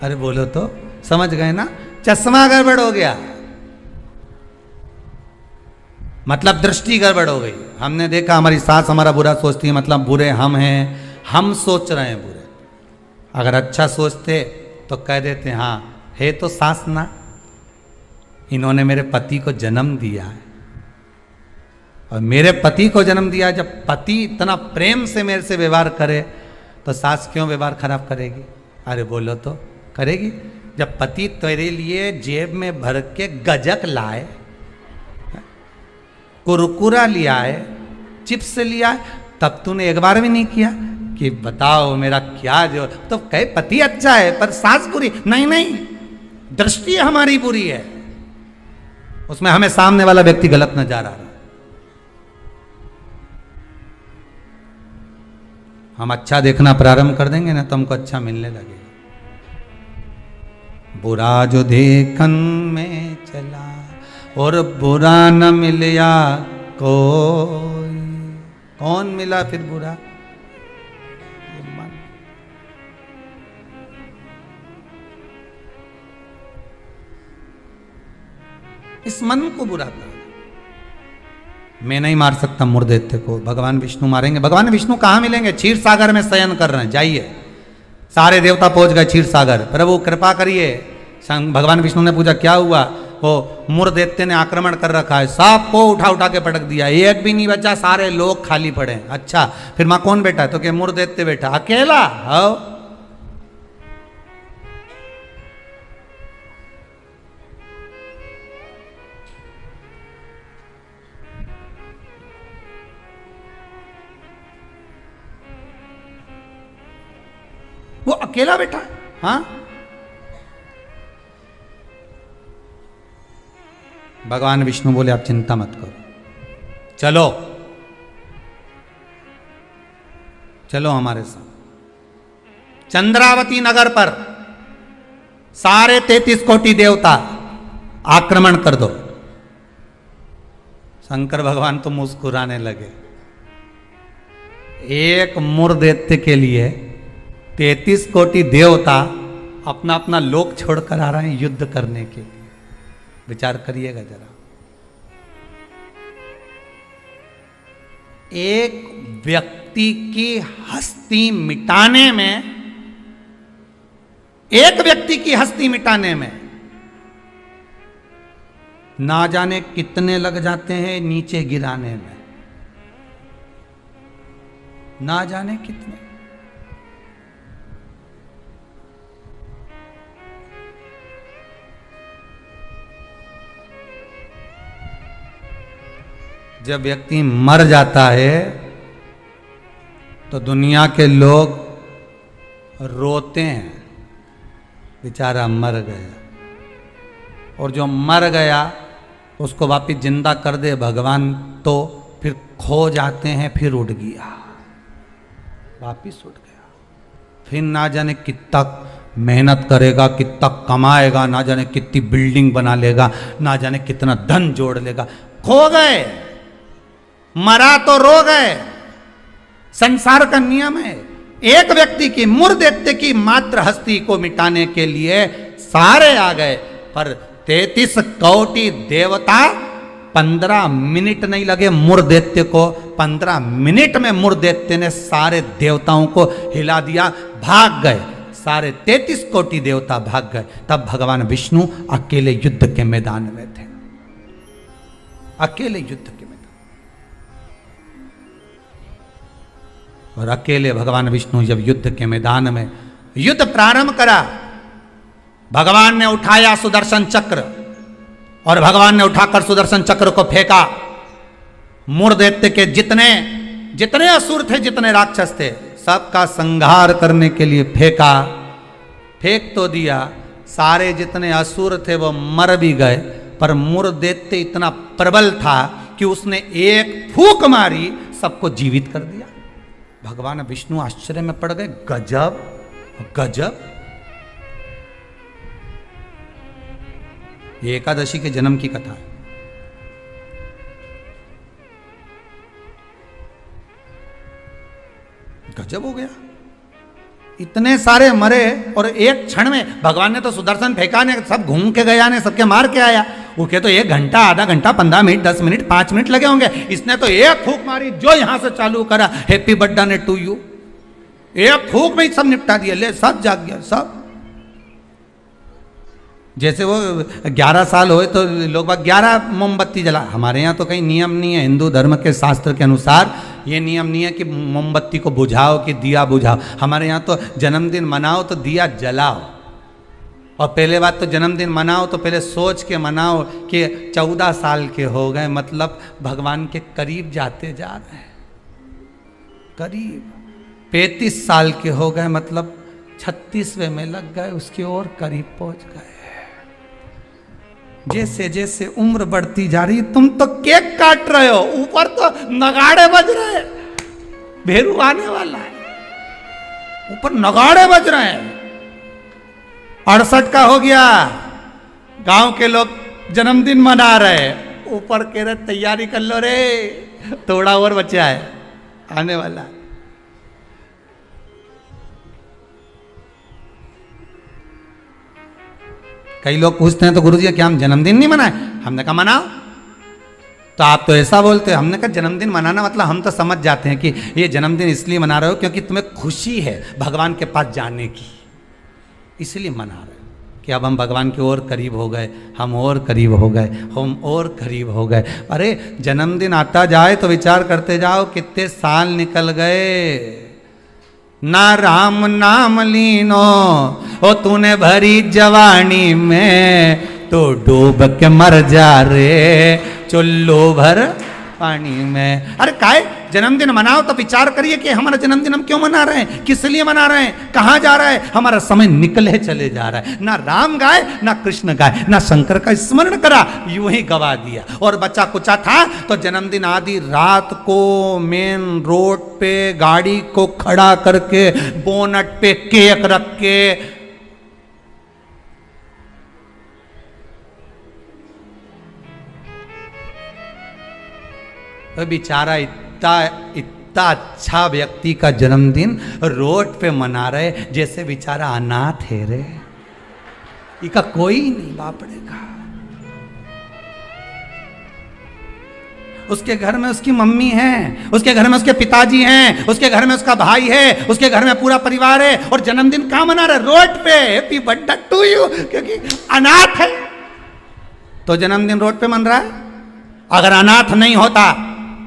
अरे बोलो तो, समझ गए ना? चश्मा गड़बड़ हो गया मतलब दृष्टि गड़बड़ हो गई। हमने देखा हमारी सास हमारा बुरा सोचती है, मतलब बुरे हम हैं, हम सोच रहे हैं बुरे। अगर अच्छा सोचते तो कह देते हाँ है तो सास ना, इन्होंने मेरे पति को जन्म दिया है, और मेरे पति को जन्म दिया। जब पति इतना प्रेम से मेरे से व्यवहार करे तो सास क्यों व्यवहार खराब करेगी? अरे बोलो तो, करेगी। जब पति तेरे लिए जेब में भर के गजक लाए, कुरकुरा लिया है, चिप्स लिया है, तब तूने एक बार भी नहीं किया कि बताओ मेरा क्या जो, तो कहे पति अच्छा है पर सास बुरी। नहीं नहीं, दृष्टि हमारी बुरी है, उसमें हमें सामने वाला व्यक्ति गलत नजर आ रहा है। हम अच्छा देखना प्रारंभ कर देंगे ना तो हमको अच्छा मिलने लगेगा। बुरा जो देखन में चला और बुरा न मिलया कोई, कौन मिला फिर बुरा? ये मन। इस मन को बुरा कर। मैं नहीं मार सकता मुर्देत्य को, भगवान विष्णु मारेंगे। भगवान विष्णु कहाँ मिलेंगे? क्षीर सागर में शयन कर रहे हैं, जाइए। सारे देवता पहुंच गए क्षीर सागर, प्रभु कृपा करिए। भगवान विष्णु ने पूछा क्या हुआ? वो मुर्देत्य ने आक्रमण कर रखा है, सांप को उठा उठा के पटक दिया, एक भी नहीं बचा, सारे लोग खाली पड़े। अच्छा फिर मां कौन बैठा है? तो क्या मुर्देत्य बैठा अकेला? हाँ, वो अकेला बैठा है। हाँ, भगवान विष्णु बोले आप चिंता मत करो, चलो चलो हमारे साथ। चंद्रावती नगर पर सारे 33 कोटि देवता आक्रमण कर दो। शंकर भगवान तो मुस्कुराने लगे। एक मुर्दैत्य के लिए 33 कोटि देवता अपना अपना लोक छोड़कर आ रहे हैं युद्ध करने के लिए। विचार करिएगा जरा। एक व्यक्ति की हस्ती मिटाने में, एक व्यक्ति की हस्ती मिटाने में ना जाने कितने लग जाते हैं नीचे गिराने में, ना जाने कितने। जब व्यक्ति मर जाता है तो दुनिया के लोग रोते हैं, बेचारा मर गया। और जो मर गया उसको वापिस जिंदा कर दे भगवान तो फिर खो जाते हैं, फिर उड़ गया, वापिस उड़ गया। फिर ना जाने कितना मेहनत करेगा, कितना कमाएगा, ना जाने कितनी बिल्डिंग बना लेगा, ना जाने कितना धन जोड़ लेगा, खो गए, मरा तो रो गए। संसार का नियम है। एक व्यक्ति की मूर्धदैत्य की मात्र हस्ती को मिटाने के लिए सारे आ गए, पर 33 कोटि देवता 15 मिनट नहीं लगे मूर्धदैत्य को। 15 मिनट में मूर्धदैत्य ने सारे देवताओं को हिला दिया, भाग गए। सारे 33 कोटि देवता भाग गए। तब भगवान विष्णु अकेले युद्ध के मैदान में थे, अकेले युद्ध के मैदान। और अकेले भगवान विष्णु जब युद्ध के मैदान में युद्ध प्रारंभ करा, भगवान ने उठाया सुदर्शन चक्र और भगवान ने उठाकर सुदर्शन चक्र को फेंका। मूर्धदैत्य के जितने जितने असुर थे, जितने राक्षस थे, सबका संहार करने के लिए फेंका। फेंक तो दिया, सारे जितने असुर थे वो मर भी गए, पर मूर्धदैत्य इतना प्रबल था कि उसने एक फूंक मारी, सबको जीवित कर दिया। भगवान विष्णु आश्चर्य में पड़ गए, गजब गजब। ये एकादशी के जन्म की कथा है। गजब हो गया, इतने सारे मरे और एक क्षण में भगवान ने तो सुदर्शन फेंका ने, सब घूम के गया ने, सबके मार के आया। उनके तो 1 घंटा, आधा घंटा, 15 मिनट, 10 मिनट, 5 मिनट लगे होंगे। इसने तो एक फूंक मारी, जो यहां से चालू करा, हैप्पी बर्थडे टू यू, एक फूंक में ही सब निपटा दिया। ले, सब जाग गया, सब। जैसे वो 11 साल होए तो लोग 11 मोमबत्ती जला। हमारे यहाँ तो कहीं नियम नहीं है, हिंदू धर्म के शास्त्र के अनुसार ये नियम नहीं है कि मोमबत्ती को बुझाओ कि दिया बुझाओ। हमारे यहाँ तो जन्मदिन मनाओ तो दिया जलाओ। और पहले बात तो जन्मदिन मनाओ तो पहले सोच के मनाओ कि 14 साल के हो गए, मतलब भगवान के करीब जाते जा रहे हैं, करीब। 35 साल के हो गए, मतलब 36वें में लग गए, उसकी ओर करीब पहुंच गए। जैसे जैसे उम्र बढ़ती जा रही, तुम तो केक काट रहे हो, ऊपर तो नगाड़े बज रहे हैं, भेरू आने वाला है, ऊपर नगाड़े बज रहे हैं। 68 का हो गया, गांव के लोग जन्मदिन मना रहे, ऊपर कह रहे तैयारी कर लो रे, थोड़ा और बचा है, आने वाला। कई लोग पूछते हैं तो गुरुजी क्या हम जन्मदिन नहीं मनाए? हमने कहा मनाओ। तो आप तो ऐसा बोलते हो। हमने कहा जन्मदिन मनाना मतलब हम तो समझ जाते हैं कि ये जन्मदिन इसलिए मना रहे हो क्योंकि तुम्हें खुशी है भगवान के पास जाने की, इसलिए मना रहे हो कि अब हम भगवान की ओर करीब हो गए, हम और करीब हो गए, हम और करीब हो गए। अरे जन्मदिन आता जाए तो विचार करते जाओ कितने साल निकल गए। ना राम नाम लीनो ओ तूने भरी जवानी में, तो डूब के मर जा रे चुल्लू भर पानी में। अरे काय जन्मदिन मनाओ तो विचार करिए कि हमारा जन्मदिन हम क्यों मना रहे हैं, किस लिए मना रहे हैं, कहाँ जा रहा है, हमारा समय निकले चले जा रहा है। ना राम गाए, ना कृष्ण गाए, ना शंकर का स्मरण करा, यूं ही गवा दिया। और बच्चा कुचा था तो जन्मदिन आदि रात को मेन रोड पे गाड़ी को खड़ा करके बोनट पे केक रख के बेचारा इतना अच्छा व्यक्ति का जन्मदिन रोड पे मना रहे जैसे बेचारा अनाथ है रे, इसका कोई नहीं बापड़ेगा। उसके घर में उसकी मम्मी है, उसके घर में उसके पिताजी हैं, उसके घर में उसका भाई है, उसके घर में पूरा परिवार है, और जन्मदिन कहाँ मना रहे? रोड पे। हैप्पी बर्थडे टू यू, क्योंकि अनाथ है तो जन्मदिन रोड पे मन रहा है। अगर अनाथ नहीं होता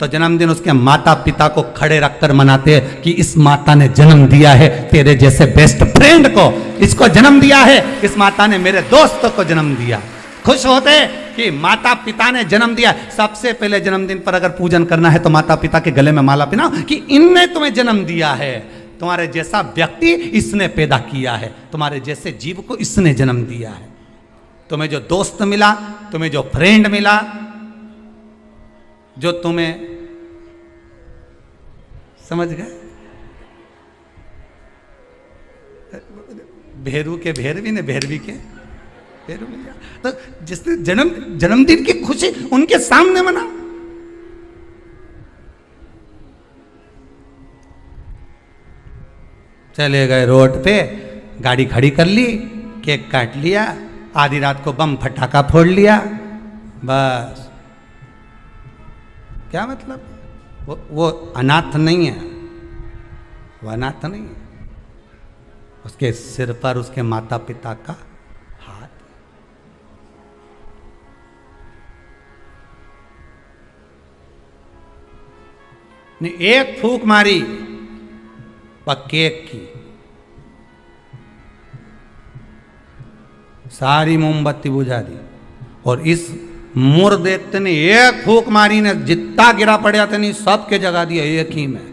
तो जन्मदिन उसके माता पिता को खड़े रखकर मनाते कि इस माता ने जन्म दिया है तेरे जैसे बेस्ट फ्रेंड को, इसको जन्म दिया है, इस माता ने मेरे दोस्तों को जन्म दिया। खुश होते कि माता पिता ने जन्म दिया। सबसे पहले जन्मदिन पर अगर पूजन करना है तो माता पिता के गले में माला पहनाओ कि इनने तुम्हें जन्म दिया है, तुम्हारे जैसा व्यक्ति इसने पैदा किया है, तुम्हारे जैसे जीव को इसने जन्म दिया है। तुम्हें जो दोस्त मिला, तुम्हें जो फ्रेंड मिला, जो तुम्हें, समझ गए? भेरू के भेरवी ने भेरवी के भेरू लिया। तो जिसने जन्मदिन की खुशी उनके सामने मना। चले गए रोड पे, गाड़ी खड़ी कर ली, केक काट लिया, आधी रात को बम फटाका फोड़ लिया, बस। क्या मतलब? वो अनाथ नहीं है, वो अनाथ नहीं है। उसके सिर पर उसके माता पिता का हाथ। ने एक फूंक मारी केक की, सारी मोमबत्ती बुझा दी। और इस मुर्देत ने एक फूंक मारी ने जितना गिरा पड़ा था नहीं सबके जगा दिया एक ही में।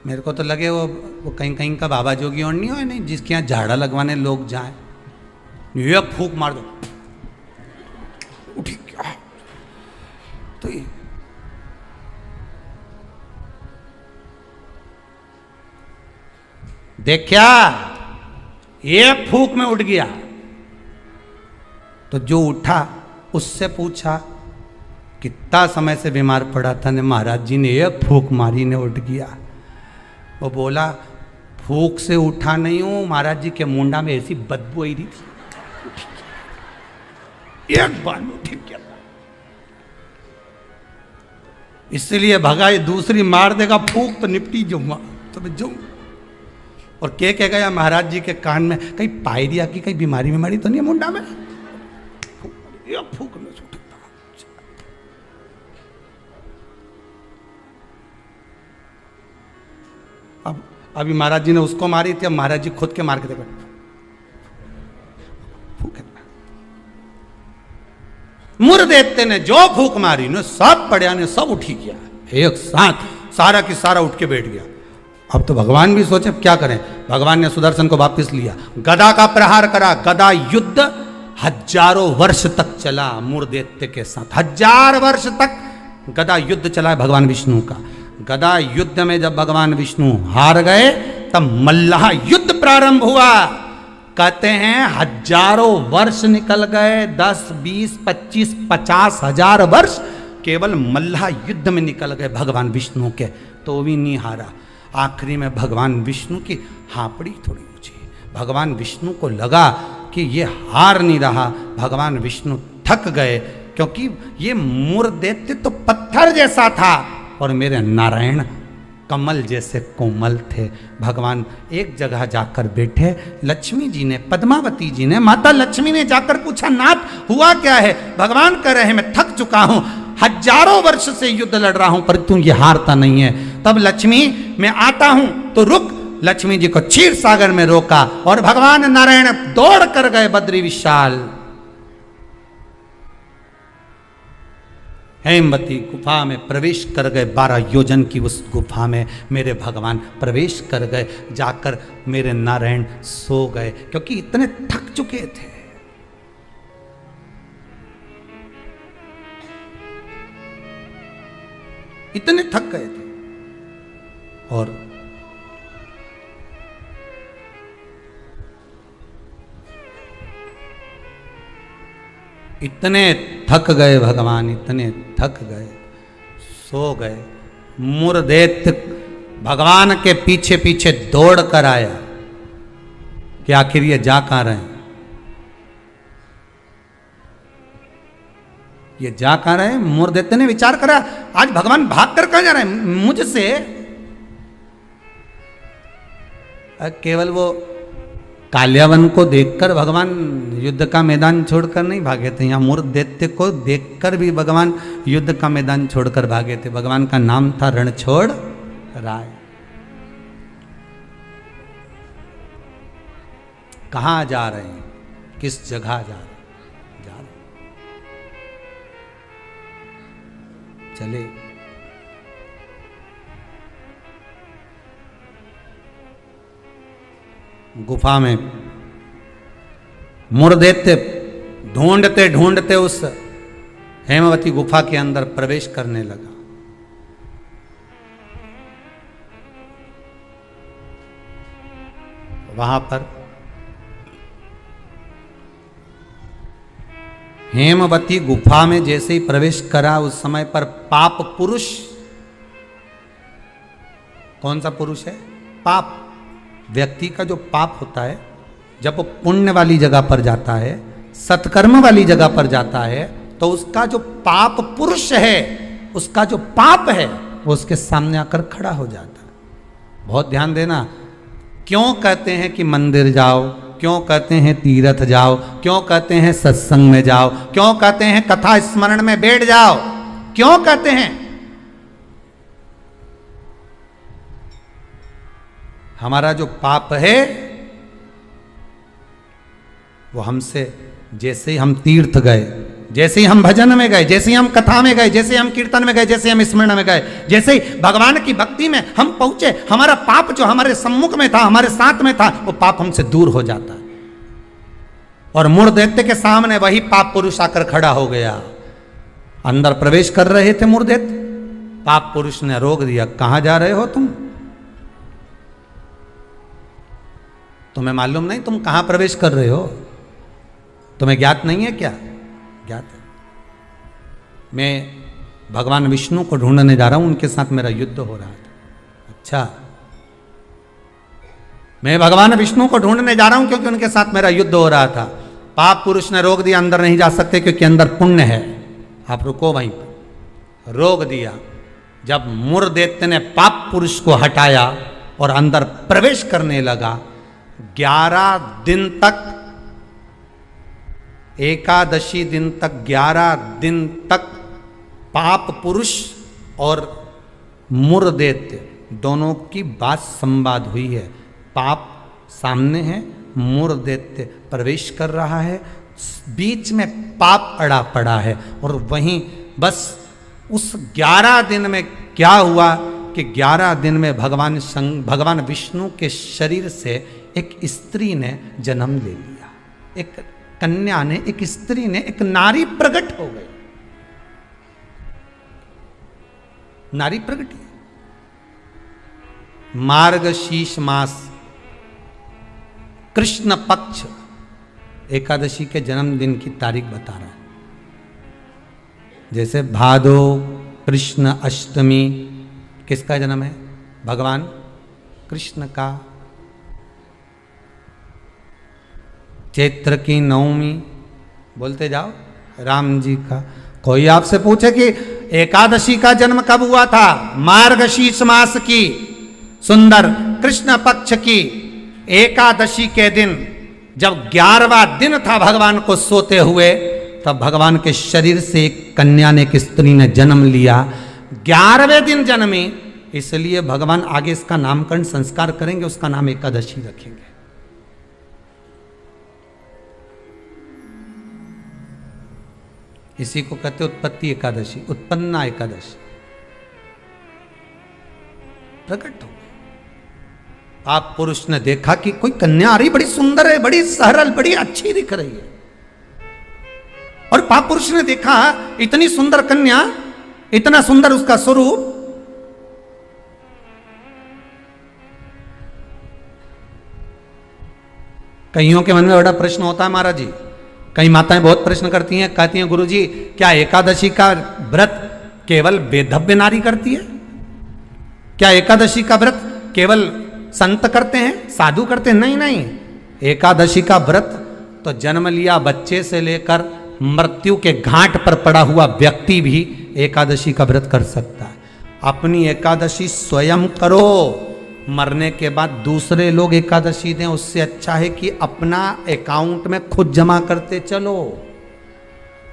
मेरे को तो लगे वो कहीं कहीं का बाबा जोगी और नहीं हो, नहीं जिसके यहाँ झाड़ा लगवाने लोग जाए, एक फूंक मार दो उठी क्या। तो देखा एक फूंक में उठ गया। तो जो उठा उससे पूछा कितना समय से बीमार पड़ा था ने, महाराज जी ने एक फूंक मारी ने उठ गया। वो बोला फूंक से उठा नहीं हूं, महाराज जी के मुंडा में ऐसी बदबू आई रही थी, एक बार में उठ गया। इसलिए भगाई, दूसरी मार देगा फूंक तो निपटी जाऊंगा तो मैं जाऊंगा। और क्या कह गया महाराज जी के कान में, कहीं पायरिया की कहीं बीमारी बीमारी तो नहीं है मुंडा में? फूक में अब अभी महाराज जी ने उसको मारी थी, अब महाराज जी खुद के मार के देखो। मुर्देते ने जो फूक मारी ने सब पड़िया ने सब उठी गया एक साथ, सारा की सारा उठ के बैठ गया। अब तो भगवान भी सोचे क्या करें। भगवान ने सुदर्शन को वापस लिया, गदा का प्रहार करा। गदा युद्ध हजारों वर्ष तक चला मुर्देत्य के साथ, 1000 वर्ष तक गदा युद्ध चला है भगवान विष्णु का। गदा युद्ध में जब भगवान विष्णु हार गए तब मल्लाह युद्ध प्रारंभ हुआ। कहते हैं हजारों वर्ष निकल गए, 10, 20, 25, 50,000 वर्ष केवल मल्लाह युद्ध में निकल गए भगवान विष्णु के, तो भी नहीं हारा। आखिरी में भगवान विष्णु की हापड़ी थोड़ी ऊंची, भगवान विष्णु को लगा कि ये हार नहीं रहा। भगवान विष्णु थक गए क्योंकि ये मुर्देत्य तो पत्थर जैसा था और मेरे नारायण कमल जैसे कोमल थे। भगवान एक जगह जाकर बैठे। लक्ष्मी जी ने, पद्मावती जी ने, माता लक्ष्मी ने जाकर पूछा नाथ हुआ क्या है? भगवान कह रहे हैं मैं थक चुका हूं, हजारों वर्ष से युद्ध लड़ रहा हूं पर तू ये हारता नहीं है। तब लक्ष्मी मैं आता हूं तो रुक। लक्ष्मी जी को क्षीर सागर में रोका और भगवान नारायण दौड़ कर गए बद्री विशाल हेमवती गुफा में प्रवेश कर गए। 12 योजन की उस गुफा में मेरे भगवान प्रवेश कर गए। जाकर मेरे नारायण सो गए क्योंकि इतने थक चुके थे। इतने थक गए थे और इतने थक गए भगवान, इतने थक गए, सो गए। मुर्देत्य भगवान के पीछे पीछे दौड़ कर आया कि आखिर ये जा कहां रहे हैं, ये जा कहां रहे हैं। मुर्देत्य ने विचार करा आज भगवान भाग कर कहां जा रहे हैं मुझसे। केवल वो काल्यावन को देखकर भगवान युद्ध का मैदान छोड़कर नहीं भागे थे, यहाँ मुर्देत्य को देखकर भी भगवान युद्ध का मैदान छोड़कर भागे थे। भगवान का नाम था रणछोड़ राय। कहाँ जा रहे हैं, किस जगह जा रहे हैं, जा रहे चले। गुफा में मुर्देत्य ढूंढते ढूंढते उस हेमवती गुफा के अंदर प्रवेश करने लगा। वहां पर हेमवती गुफा में जैसे ही प्रवेश करा, उस समय पर पाप पुरुष, कौन सा पुरुष है? पाप। व्यक्ति का जो पाप होता है, जब वो पुण्य वाली जगह पर जाता है, सत्कर्म वाली जगह पर जाता है, तो उसका जो पाप पुरुष है, उसका जो पाप है, वो उसके सामने आकर खड़ा हो जाता है। बहुत ध्यान देना। क्यों कहते हैं कि मंदिर जाओ, क्यों कहते हैं तीर्थ जाओ, क्यों कहते हैं सत्संग में जाओ, क्यों कहते हैं कथा स्मरण में बैठ जाओ, क्यों कहते हैं? हमारा जो पाप है वो हमसे, जैसे ही हम तीर्थ गए, जैसे ही हम भजन में गए, जैसे ही हम कथा में गए, जैसे ही हम कीर्तन में गए, जैसे ही हम स्मरण में गए, जैसे ही भगवान की भक्ति में हम पहुंचे, हमारा पाप जो हमारे सम्मुख में था, हमारे साथ में था, वो पाप हमसे दूर हो जाता है। और मूढ़ दैत्य के सामने वही पाप पुरुष आकर खड़ा हो गया। अंदर प्रवेश कर रहे थे मूढ़ दैत्य, पाप पुरुष ने रोक दिया। कहां जा रहे हो तुम? तुम्हें मालूम नहीं तुम कहां प्रवेश कर रहे हो? तुम्हें ज्ञात नहीं है क्या? ज्ञात है। मैं भगवान विष्णु को ढूंढने जा रहा हूं, उनके साथ मेरा युद्ध हो रहा था। अच्छा, मैं भगवान विष्णु को ढूंढने जा रहा हूं क्योंकि उनके साथ मेरा युद्ध हो रहा था। पाप पुरुष ने रोक दिया, अंदर नहीं जा सकते क्योंकि अंदर पुण्य है, आप रुको वहीं पर। रोक दिया। जब मूढ़ दैत्य ने पाप पुरुष को हटाया और अंदर प्रवेश करने लगा, 11 दिन तक, एकादशी दिन तक, 11 दिन तक पाप पुरुष और मूढ़ दैत्य दोनों की बात संवाद हुई है। पाप सामने है, मूढ़ दैत्य प्रवेश कर रहा है, बीच में पाप अड़ा पड़ा है। और वहीं बस उस 11 दिन में क्या हुआ कि 11 दिन में भगवान विष्णु के शरीर से एक स्त्री ने जन्म ले लिया। एक कन्या ने, एक स्त्री ने, एक नारी प्रकट हो गई। नारी प्रकट है। मार्गशीर्ष मास कृष्ण पक्ष एकादशी के जन्मदिन की तारीख बता रहा है। जैसे भादो कृष्ण अष्टमी, किसका जन्म है? भगवान कृष्ण का। चैत्र की नवमी, बोलते जाओ, राम जी का। कोई आपसे पूछे कि एकादशी का जन्म कब हुआ था? मार्गशीर्ष मास की सुंदर कृष्ण पक्ष की एकादशी के दिन, जब 11वां दिन था भगवान को सोते हुए, तब भगवान के शरीर से एक कन्या ने, एक स्त्री ने जन्म लिया। 11वें दिन जन्मी, इसलिए भगवान आगे इसका नामकरण संस्कार करेंगे, उसका नाम एकादशी रखेंगे। इसी को कहते उत्पत्ति एकादशी, उत्पन्ना एकादशी। प्रकट हो गए। आप पुरुष ने देखा कि कोई कन्या आ रही, बड़ी सुंदर है, बड़ी सरल, बड़ी अच्छी दिख रही है। और पाप पुरुष ने देखा इतनी सुंदर कन्या, इतना सुंदर उसका स्वरूप। कईयों के मन में बड़ा प्रश्न होता है महाराज जी, कई माताएं बहुत प्रश्न करती हैं, कहती हैं गुरुजी क्या एकादशी का व्रत केवल वेदव्य नारी करती है? क्या एकादशी का व्रत केवल संत करते हैं, साधु करते हैं? नहीं नहीं, एकादशी का व्रत तो जन्म लिया बच्चे से लेकर मृत्यु के घाट पर पड़ा हुआ व्यक्ति भी एकादशी का व्रत कर सकता है। अपनी एकादशी स्वयं करो, मरने के बाद दूसरे लोग एकादशी दें, उससे अच्छा है कि अपना अकाउंट में खुद जमा करते चलो।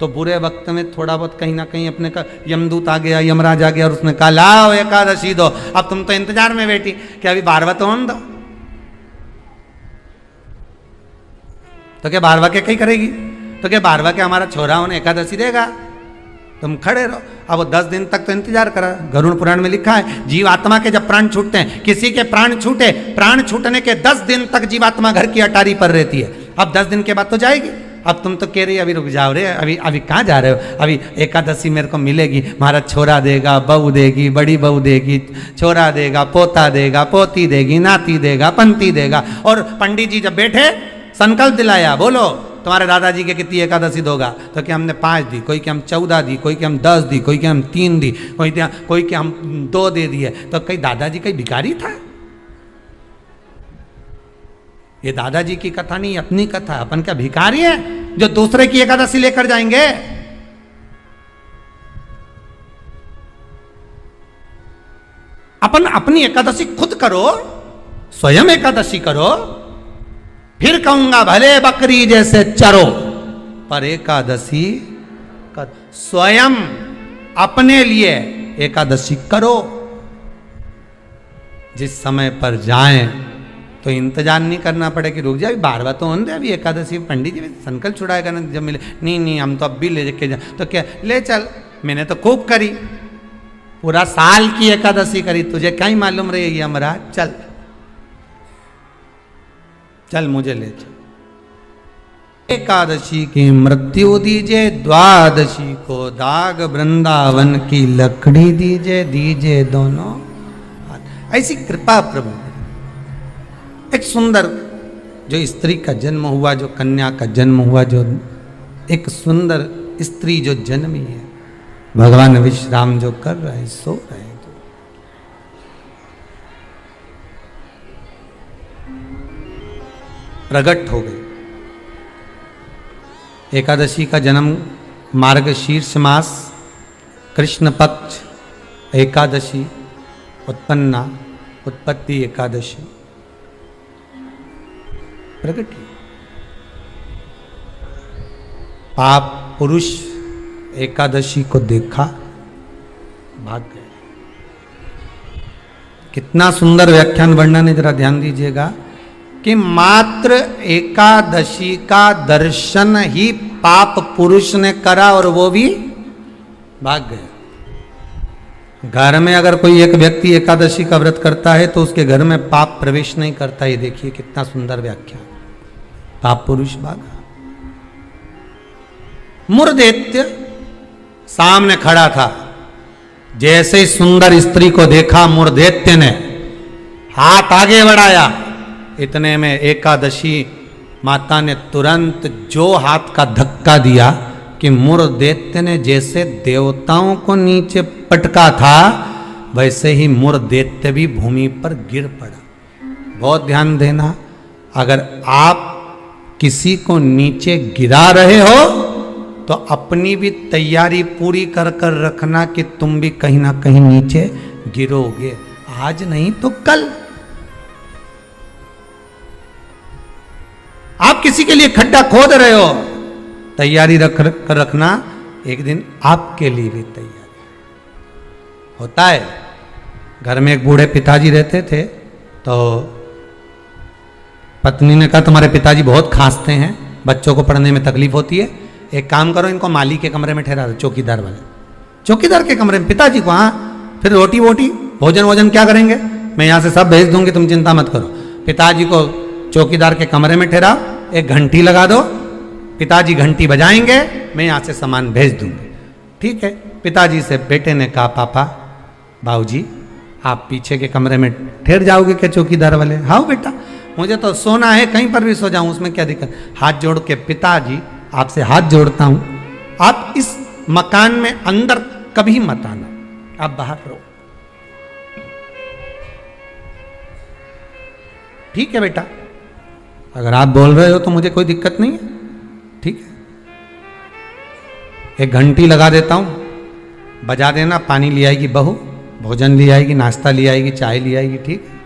तो बुरे वक्त में थोड़ा बहुत कहीं ना कहीं अपने का यमदूत आ गया, यमराज आ गया और उसने कहा लाओ एकादशी दो। अब तुम तो इंतजार में बैठी कि अभी 12वां तो हम दो, तो क्या 12वां के कहीं करेगी? तो क्या 12वां के हमारा छोरा उन्हें एकादशी देगा? तुम खड़े रहो। अब वो 10 दिन तक तो इंतजार करा। गरुड़ पुराण में लिखा है, जीवात्मा के जब प्राण छूटते हैं, किसी के प्राण छूटे, प्राण छूटने के 10 दिन तक जीवात्मा घर की अटारी पर रहती है। अब 10 दिन के बाद तो जाएगी। अब तुम तो कह रही अभी रुक जाओ रे, अभी अभी कहाँ जा रहे हो, अभी एकादशी मेरे को मिलेगी, महाराज छोरा देगा, बहू देगी, बड़ी बहू देगी, छोरा देगा, पोता देगा, पोती देगी, नाती देगा, पंती देगा। और पंडित जी जब बैठे संकल्प दिलाया, बोलो तुम्हारे दादाजी के कितनी एकादशी दोगा, तो कि हमने 5 दी, कोई कि हम 14 दी, कोई कि हम 10 दी, कोई कि हम 3 दी, कोई कि हम 2 दे दिए। तो कहीं दादाजी कहीं भिखारी था? ये दादाजी की कथा नहीं, अपनी कथा। अपन क्या भिखारी है जो दूसरे की एकादशी लेकर जाएंगे? अपन अपनी एकादशी खुद करो, स्वयं एकादशी करो, फिर कहूंगा भले बकरी जैसे चरो, पर एकादशी कर। स्वयं अपने लिए एकादशी करो। जिस समय पर जाएं तो इंतजार नहीं करना पड़े कि रुक जाए, बार बार तो होने दे, अभी एकादशी पंडित जी संकल्प छुड़ाएगा ना जब मिले, नहीं नहीं हम तो अब भी ले के जाए, तो क्या ले चल, मैंने तो खूब करी, पूरा साल की एकादशी करी, तुझे क्या ही मालूम रहेगी हमारा, चल चल मुझे ले चल। एकादशी की मृत्यु दीजे, द्वादशी को दाग, वृंदावन की लकड़ी दीजे, दीजे दोनों। ऐसी कृपा प्रभु। एक सुंदर जो स्त्री का जन्म हुआ, जो कन्या का जन्म हुआ, जो एक सुंदर स्त्री जो जन्मी है, भगवान विश्राम जो कर रहे हैं, सो रहे हैं, प्रकट हो गई। एकादशी का जन्म मार्गशीर्ष मास कृष्ण पक्ष एकादशी उत्पन्ना, उत्पत्ति एकादशी प्रकट। पाप पुरुष एकादशी को देखा, भाग गए। कितना सुंदर व्याख्यान वर्णन है, जरा ध्यान दीजिएगा कि मात्र एकादशी का दर्शन ही पाप पुरुष ने करा और वो भी भाग गया। घर में अगर कोई एक व्यक्ति एकादशी का व्रत करता है तो उसके घर में पाप प्रवेश नहीं करता। ये देखिए कितना सुंदर व्याख्यान। पाप पुरुष भागा। मुरदैत्य सामने खड़ा था। जैसे सुंदर स्त्री को देखा मुरदैत्य ने हाथ आगे बढ़ाया, इतने में एकादशी माता ने तुरंत जो हाथ का धक्का दिया कि मुरदैत्य ने जैसे देवताओं को नीचे पटका था वैसे ही मुरदैत्य भी भूमि पर गिर पड़ा। बहुत ध्यान देना, अगर आप किसी को नीचे गिरा रहे हो तो अपनी भी तैयारी पूरी कर कर रखना कि तुम भी कहीं ना कहीं नीचे गिरोगे, आज नहीं तो कल। आप किसी के लिए खड्डा खोद रहे हो, तैयारी रख कर रखना, एक दिन आपके लिए भी तैयारी होता है। घर में एक बूढ़े पिताजी रहते थे, तो पत्नी ने कहा तुम्हारे पिताजी बहुत खांसते हैं, बच्चों को पढ़ने में तकलीफ होती है, एक काम करो इनको माली के कमरे में ठहरा दो, चौकीदार वाले, चौकीदार के कमरे में पिताजी को। हाँ, फिर रोटी वोटी भोजन वोजन क्या करेंगे, मैं यहाँ से सब भेज दूंगी, तुम चिंता मत करो। पिताजी को चौकीदार के कमरे में ठहराओ, एक घंटी लगा दो, पिताजी घंटी बजाएंगे, मैं यहाँ से सामान भेज दूंगी। ठीक है। पिताजी से बेटे ने कहा पापा बाबूजी आप पीछे के कमरे में ठहर जाओगे क्या चौकीदार वाले? हाँ बेटा, मुझे तो सोना है, कहीं पर भी सो जाऊं, उसमें क्या दिक्कत। हाथ जोड़ के पिताजी आपसे हाथ जोड़ता हूं, आप इस मकान में अंदर कभी मत आना, आप बाहर रहो। ठीक है बेटा, अगर आप बोल रहे हो तो मुझे कोई दिक्कत नहीं है। ठीक है, एक घंटी लगा देता हूं, बजा देना, पानी ले आएगी बहू, भोजन ले आएगी, नाश्ता ले आएगी, चाय ले आएगी। ठीक है।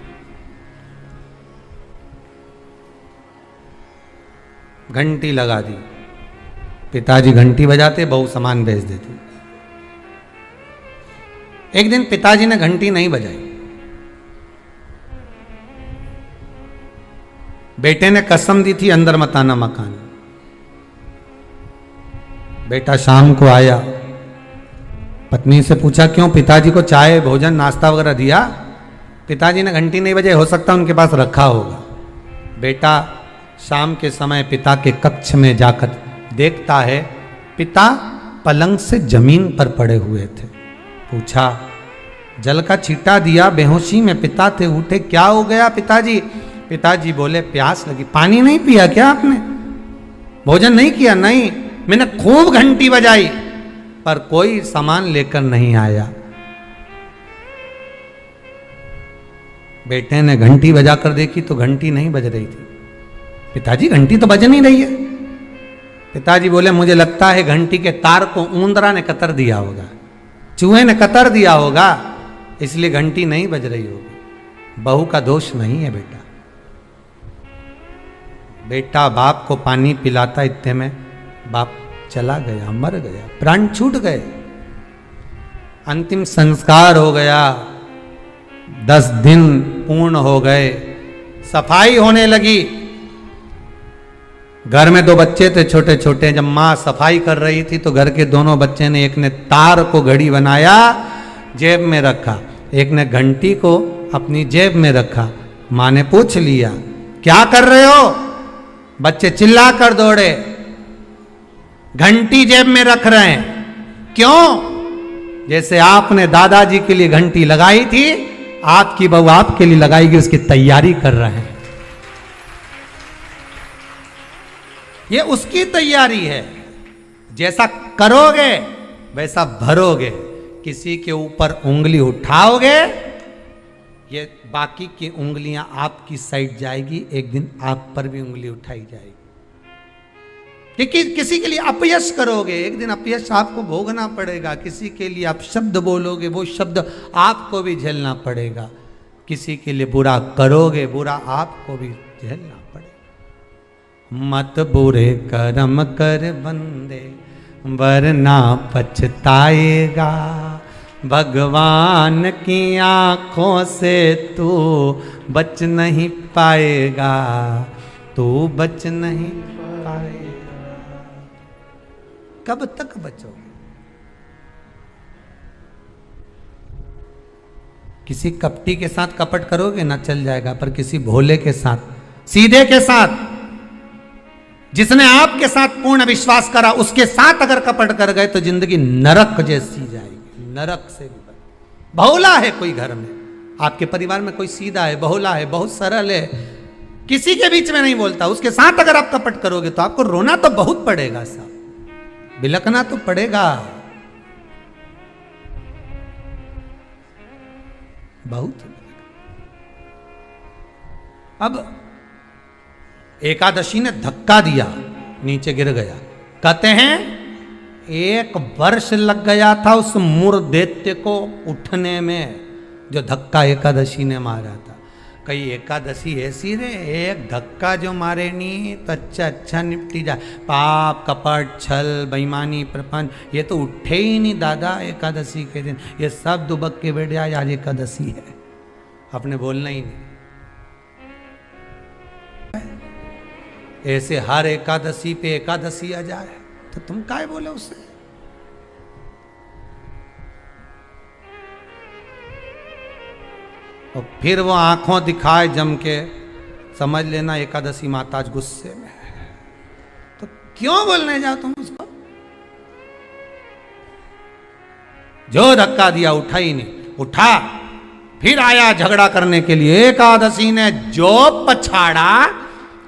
घंटी लगा दी, पिताजी घंटी बजाते, बहू सामान भेज देती। एक दिन पिताजी ने घंटी नहीं बजाई, बेटे ने कसम दी थी अंदर मत आना मकान। बेटा शाम को आया, पत्नी से पूछा क्यों, पिताजी को चाय भोजन नाश्ता वगैरह दिया? पिताजी ने घंटी नहीं बजाई, हो सकता उनके पास रखा होगा। बेटा शाम के समय पिता के कक्ष में जाकर देखता है पिता पलंग से जमीन पर पड़े हुए थे। पूछा, जल का छींटा दिया, बेहोशी में पिता थे, उठे, क्या हो गया पिताजी? पिताजी बोले, प्यास लगी। पानी नहीं पिया क्या आपने? भोजन नहीं किया? नहीं, मैंने खूब घंटी बजाई पर कोई सामान लेकर नहीं आया। बेटे ने घंटी बजाकर देखी तो घंटी नहीं बज रही थी। पिताजी घंटी तो बज नहीं रही है। पिताजी बोले, मुझे लगता है घंटी के तार को ऊंदरा ने कतर दिया होगा, चूहे ने कतर दिया होगा, इसलिए घंटी नहीं बज रही होगी। बहू का दोष नहीं है बेटा। बेटा बाप को पानी पिलाता, इतने में बाप चला गया, मर गया, प्राण छूट गए, अंतिम संस्कार हो गया। 10 दिन पूर्ण हो गए, सफाई होने लगी। घर में 2 बच्चे थे छोटे छोटे। जब माँ सफाई कर रही थी तो घर के दोनों बच्चे ने, एक ने तार को घड़ी बनाया, जेब में रखा, एक ने घंटी को अपनी जेब में रखा। माँ ने पूछ लिया, क्या कर रहे हो? बच्चे चिल्ला कर दौड़े, घंटी जेब में रख रहे हैं। क्यों? जैसे आपने दादाजी के लिए घंटी लगाई थी, आपकी बहू आपके लिए लगाएगी, उसकी तैयारी कर रहे हैं। ये उसकी तैयारी है। जैसा करोगे वैसा भरोगे। किसी के ऊपर उंगली उठाओगे, ये बाकी की उंगलियां आपकी साइड जाएगी, एक दिन आप पर भी उंगली उठाई जाएगी। किसी के लिए अपयश करोगे, एक दिन अपयश आपको भोगना पड़ेगा। किसी के लिए आप शब्द बोलोगे, वो शब्द आपको भी झेलना पड़ेगा। किसी के लिए बुरा करोगे, बुरा आपको भी झेलना पड़ेगा। मत बुरे कर्म कर बंदे, वरना पछताएगा। भगवान की आंखों से तू बच नहीं पाएगा, तू बच नहीं पाएगा। कब तक बचोगे? किसी कपटी के साथ कपट करोगे ना, चल जाएगा, पर किसी भोले के साथ, सीधे के साथ, जिसने आपके साथ पूर्ण विश्वास करा, उसके साथ अगर कपट कर गए तो जिंदगी नरक जैसी जाएगी, नरक से भी। भोला है कोई घर में, आपके परिवार में कोई सीधा है, भोला है, बहुत सरल है, किसी के बीच में नहीं बोलता, उसके साथ अगर आप कपट करोगे तो आपको रोना तो बहुत पड़ेगा साहब, बिलकना तो पड़ेगा बहुत। अब एकादशी ने धक्का दिया, नीचे गिर गया। कहते हैं 1 वर्ष लग गया था उस मूर्दैत्य को उठने में, जो धक्का एकादशी ने मारा था। कई एकादशी ऐसी रे, एक धक्का जो मारे नहीं तो अच्छा निपटी जाए। पाप, कपट, छल, बेईमानी, प्रपंच, ये तो उठे ही नहीं दादा एकादशी के दिन। ये सब दुबक के बैठ जाए, आज एकादशी है, आपने बोलना ही नहीं। ऐसे हर एकादशी पे एकादशी आ जाए तो तुम काय बोले उससे? और फिर वो आंखों दिखाए जम के, समझ लेना एकादशी माता आज गुस्से में है। तो क्यों बोलने जाओ तुम उसको? जो धक्का दिया उठा ही नहीं, उठा फिर आया झगड़ा करने के लिए। एकादशी ने जो पछाड़ा,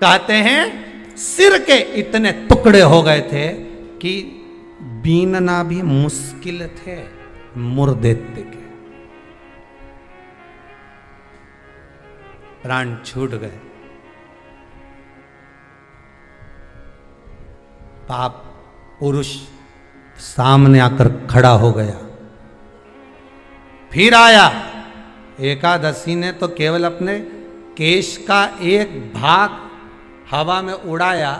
कहते हैं सिर के इतने टुकड़े हो गए थे कि बीनना भी मुश्किल थे मूर्दैत्य के। प्राण छूट गए। पाप पुरुष सामने आकर खड़ा हो गया। फिर आया एकादशी ने तो केवल अपने केश का एक भाग हवा में उड़ाया,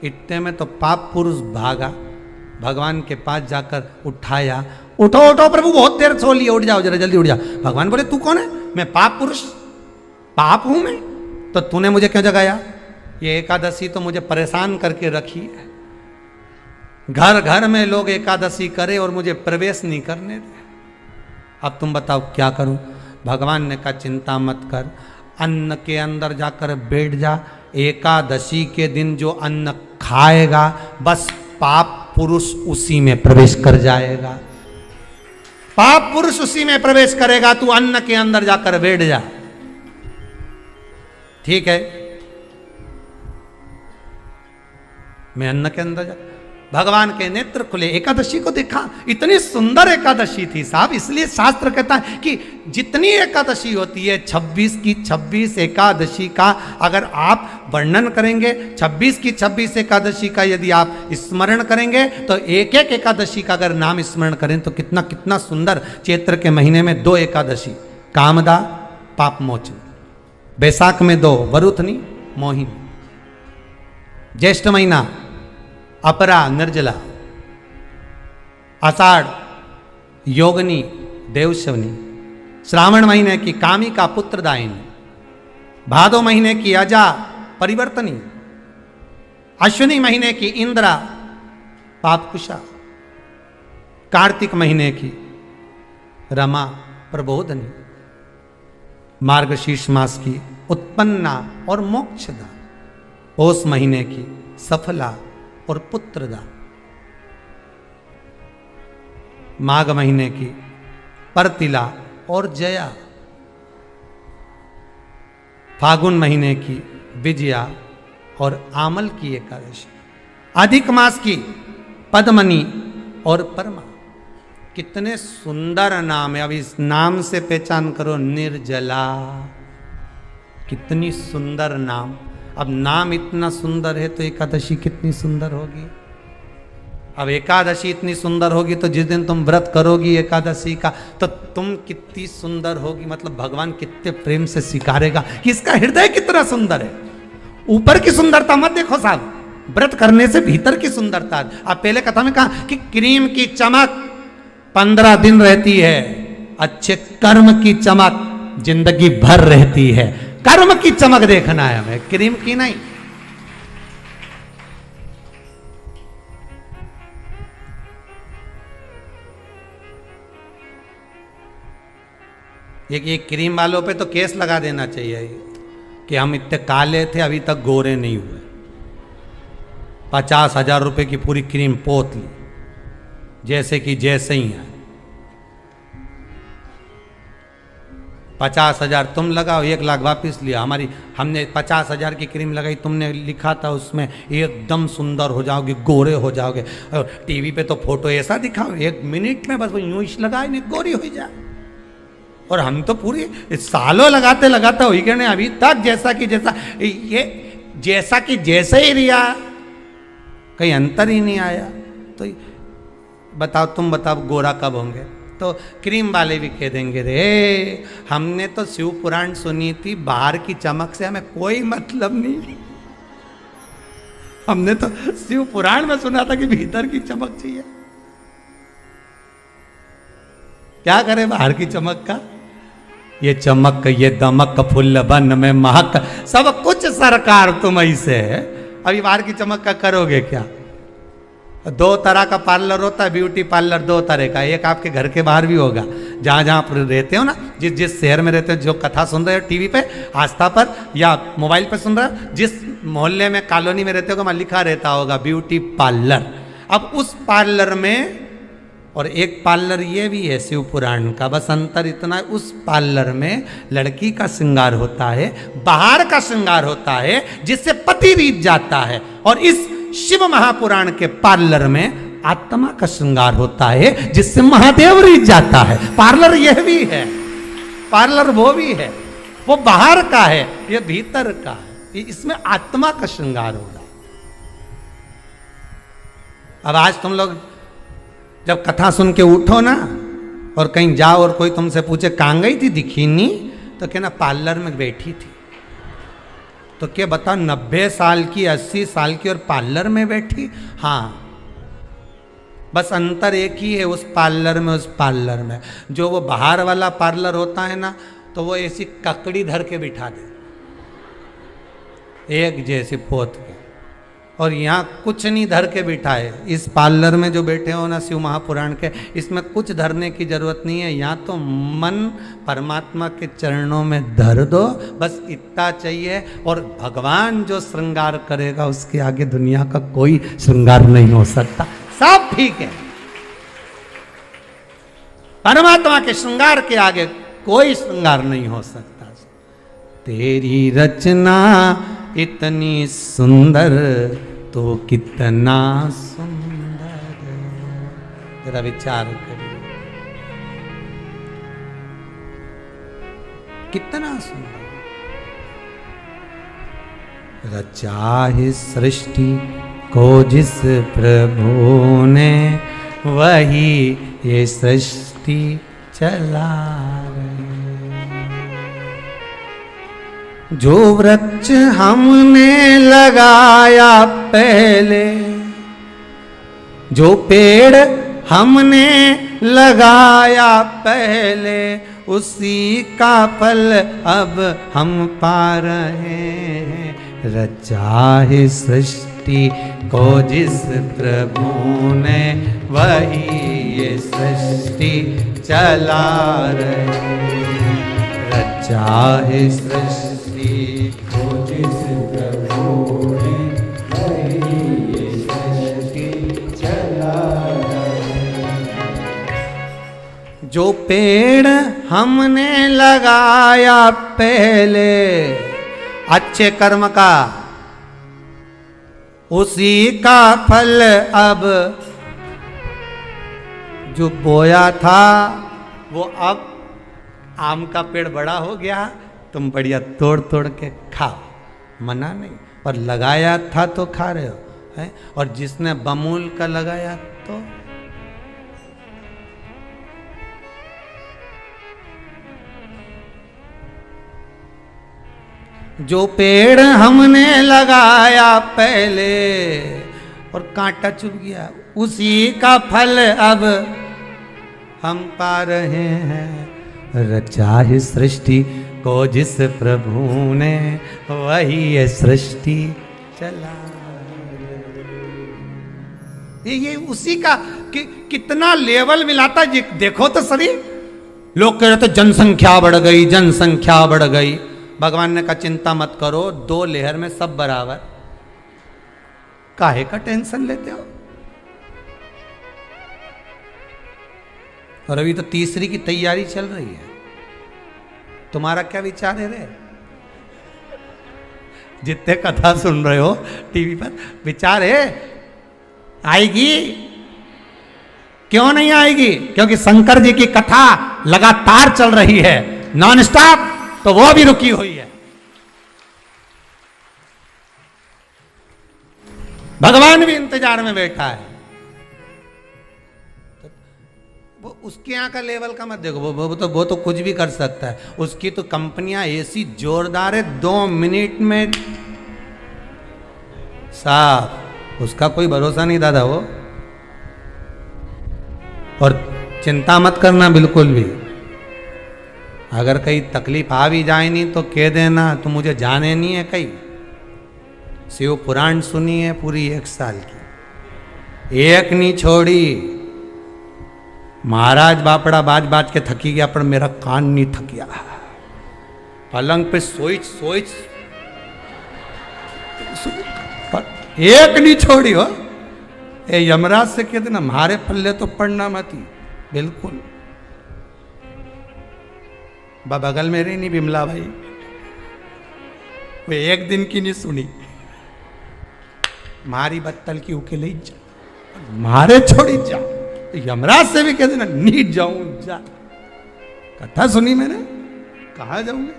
इतने में तो पाप पुरुष भागा, भगवान के पास जाकर उठाया। उठो उठो प्रभु, बहुत देर सो लिए, उठ जाओ जरा जल्दी उठ जाओ। भगवान बोले तू कौन है? मैं पाप पुरुष, पाप हूं मैं, तो तूने मुझे क्यों जगाया? ये एकादशी तो मुझे परेशान करके रखी है। घर घर में लोग एकादशी करे और मुझे प्रवेश नहीं करने दे। अब तुम बताओ क्या करूं? भगवान ने कहा चिंता मत कर, अन्न के अंदर जाकर बैठ जा, एकादशी के दिन जो अन्न खाएगा बस पाप पुरुष उसी में प्रवेश कर जाएगा। पाप पुरुष उसी में प्रवेश करेगा, तू अन्न के अंदर जाकर बैठ जा। ठीक है, मैं अन्न के अंदर जा, भगवान के नेत्र खुले, एकादशी को देखा, इतनी सुंदर एकादशी थी साहब। इसलिए शास्त्र कहता है कि जितनी एकादशी होती है 26 की 26 एकादशी का अगर आप वर्णन करेंगे, 26 की 26 एकादशी का यदि आप स्मरण करेंगे तो एक एक एकादशी का अगर नाम स्मरण करें तो कितना कितना सुंदर। चैत्र के महीने में 2 एकादशी, कामदा पाप मोचन, बैसाख में 2 वरुथनी मोहिनी, ज्येष्ठ महीना अपरा निर्जला, आषाढ़ योगनी देवशवनी, श्रावण महीने की कामिका पुत्रदायिनी, भादो महीने की अजा परिवर्तनी, अश्विनी महीने की इंद्रा पापकुशा, कार्तिक महीने की रमा प्रबोधनी, मार्गशीर्ष मास की उत्पन्ना और मोक्षदा, पौष महीने की सफला और पुत्रदा, माघ महीने की परतिला और जया, फागुन महीने की विजया और आमल की एकादशी, अधिक मास की पद्मनी और परमा। कितने सुंदर नाम है। अब इस नाम से पहचान करो, निर्जला, कितनी सुंदर नाम। अब नाम इतना सुंदर है तो एकादशी कितनी सुंदर होगी। अब एकादशी इतनी सुंदर होगी तो जिस दिन तुम व्रत करोगी एकादशी का तो तुम कितनी सुंदर होगी। मतलब भगवान कितने प्रेम से स्वीकारेगा कि इसका हृदय कितना सुंदर है। ऊपर की सुंदरता मत देखो साहब, व्रत करने से भीतर की सुंदरता। अब पहले कथा में कहा कि क्रीम की चमक 15 दिन रहती है, अच्छे कर्म की चमक जिंदगी भर रहती है। कर्म की चमक देखना है हमें, क्रीम की नहीं। ये क्रीम वालों पे तो केस लगा देना चाहिए कि हम इतने काले थे अभी तक गोरे नहीं हुए। 50,000 रुपए की पूरी क्रीम पोत ली, जैसे कि जैसे ही है। 50,000 तुम लगाओ, 1 लाख वापस लिया। हमने 50,000 की क्रीम लगाई, तुमने लिखा था उसमें एकदम सुंदर हो जाओगे, गोरे हो जाओगे। और टीवी पे तो फोटो ऐसा दिखाओ 1 मिनट में बस वो यूं ही लगाए नहीं गोरी हो जाए। और हम तो पूरी सालों लगाते लगाते हो गए अभी तक जैसा कि जैसा, ये जैसा कि जैसे ही रिया, कहीं अंतर ही नहीं आया। तो बताओ, तुम बताओ गोरा कब होंगे? तो क्रीम वाले भी कह देंगे रे हमने तो शिव पुराण सुनी थी, बाहर की चमक से हमें कोई मतलब नहीं। हमने तो शिव पुराण में सुना था कि भीतर की चमक चाहिए। क्या करें बाहर की चमक का? ये चमक ये दमक फुल्ल बन में महक सब कुछ सरकार तुम ऐसे है। अभी बाहर की चमक का करोगे क्या? 2 तरह का पार्लर होता है, ब्यूटी पार्लर 2 तरह का। एक आपके घर के बाहर भी होगा, जहाँ जहाँ आप रहते हो ना, जिस जिस शहर में रहते हो, जो कथा सुन रहे हो टीवी पे, आस्था पर या मोबाइल पे सुन रहे हो, जिस मोहल्ले में कॉलोनी में रहते हो वहाँ लिखा रहता होगा ब्यूटी पार्लर। अब उस पार्लर में, और एक पार्लर ये भी है शिव पुराण का, बस अंतर इतना है, उस पार्लर में लड़की का श्रृंगार होता है, बाहर का श्रृंगार होता है जिससे पति रीत जाता है। और इस शिव महापुराण के पार्लर में आत्मा का श्रृंगार होता है जिससे महादेव रीत जाता है। पार्लर यह भी है, पार्लर वो भी है। वो बाहर का है, ये भीतर का है। इसमें आत्मा का श्रृंगार होगा। अब आज तुम लोग जब कथा सुन के उठो ना और कहीं जाओ और कोई तुमसे पूछे कहाँ गई थी, दिखी नहीं, तो कहना पार्लर में बैठी थी। तो क्या बता 90 साल की, 80 साल की और पार्लर में बैठी? हाँ, बस अंतर एक ही है उस पार्लर में, उस पार्लर में। जो वो बाहर वाला पार्लर होता है ना, तो वो ऐसी ककड़ी धर के बिठा दे, एक जैसी पोत के, और यहाँ कुछ नहीं धर के बिठाए। इस पार्लर में जो बैठे हो ना शिव महापुराण के, इसमें कुछ धरने की जरूरत नहीं है। यहाँ तो मन परमात्मा के चरणों में धर दो, बस इतना चाहिए। और भगवान जो श्रृंगार करेगा उसके आगे दुनिया का कोई श्रृंगार नहीं हो सकता। सब ठीक है, परमात्मा के श्रृंगार के आगे कोई श्रृंगार नहीं हो सकता। तेरी रचना इतनी सुंदर तो कितना सुंदर, जरा विचार करिए, कितना सुंदर रचा है सृष्टि को जिस प्रभु ने, वही ये सृष्टि चला रहे। जो वृक्ष हमने लगाया पहले, जो पेड़ हमने लगाया पहले, उसी का फल अब हम पा रहे हैं। रचा है सृष्टि को जिस प्रभु ने, वही ये सृष्टि चला रहे हैं। रचा है सृष्टि को जिस प्रभु ने, वही ये सृष्टि चला रहे हैं। जो पेड़ हमने लगाया पहले अच्छे कर्म का, उसी का फल अब जो बोया था वो अब आम का पेड़ बड़ा हो गया, तुम बढ़िया तोड़ तोड़ के खाओ, मना नहीं। और लगाया था तो खा रहे हो, है? और जिसने बमूल का लगाया तो जो पेड़ हमने लगाया पहले और कांटा चुभ गया, उसी का फल अब हम पा रहे हैं। रचा है सृष्टि को जिस प्रभु ने, वही ये सृष्टि चला। ये उसी का कितना लेवल मिलाता, देखो तो सही। लोग कह रहे थे जनसंख्या बढ़ गई, जनसंख्या बढ़ गई। भगवान ने कहा चिंता मत करो, 2 लेहर में सब बराबर, काहे का टेंशन लेते हो। और अभी तो तीसरी की तैयारी चल रही है। तुम्हारा क्या विचार है रे? जितने कथा सुन रहे हो टीवी पर, विचार है आएगी? क्यों नहीं आएगी? क्योंकि शंकर जी की कथा लगातार चल रही है, नॉन स्टॉप, तो वो भी रुकी हुई है। भगवान भी इंतजार में बैठा है। वो उसके यहाँ का लेवल का मत देखो, वो तो कुछ भी कर सकता है। उसकी तो कंपनियां ऐसी जोरदार है, 2 मिनट में साफ, उसका कोई भरोसा नहीं दादा वो। और चिंता मत करना बिल्कुल भी, अगर कहीं तकलीफ आ भी जाए नहीं तो कह देना तो मुझे जाने नहीं है कहीं। शिव पुराण सुनी है पूरी 1 साल की, एक नहीं छोड़ी। महाराज बापड़ा बाज बाज के थकी गया, पर मेरा कान नहीं थकिया। पलंग पे सोच सोच एक नहीं छोड़ी हो। ए यमराज से कहते ना हमारे पल्ले तो पड़ना मत ही, बिल्कुल। बगल में रही नहीं बिमला भाई, वो एक दिन की नहीं सुनी, मारी बत्तल की उकेले जा, मारे छोड़ी जा। यमराज से भी कहते ना नीट जाऊं जा। कथा सुनी मैंने, कहा जाऊंगे?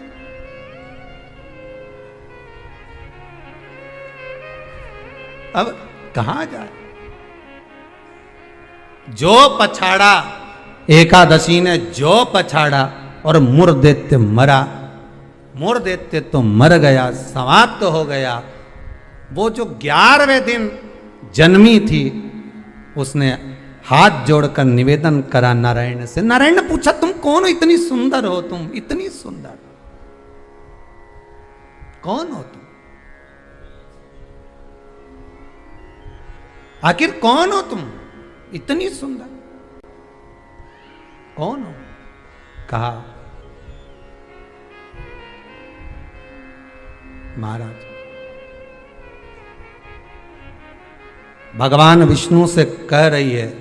अब कहां जाए? जो पछाड़ा, एकादशी ने जो पछाड़ा और मुर देते मरा, मुर देते तो मर गया, समाप्त तो हो गया। वो जो 11वें दिन जन्मी थी, उसने हाथ जोड़कर निवेदन करा नारायण से। नारायण ने पूछा तुम कौन हो, इतनी सुंदर हो तुम, इतनी सुंदर कौन हो तुम? आखिर कौन हो तुम, इतनी सुंदर कौन हो? कहा, महाराज भगवान विष्णु से कह रही है,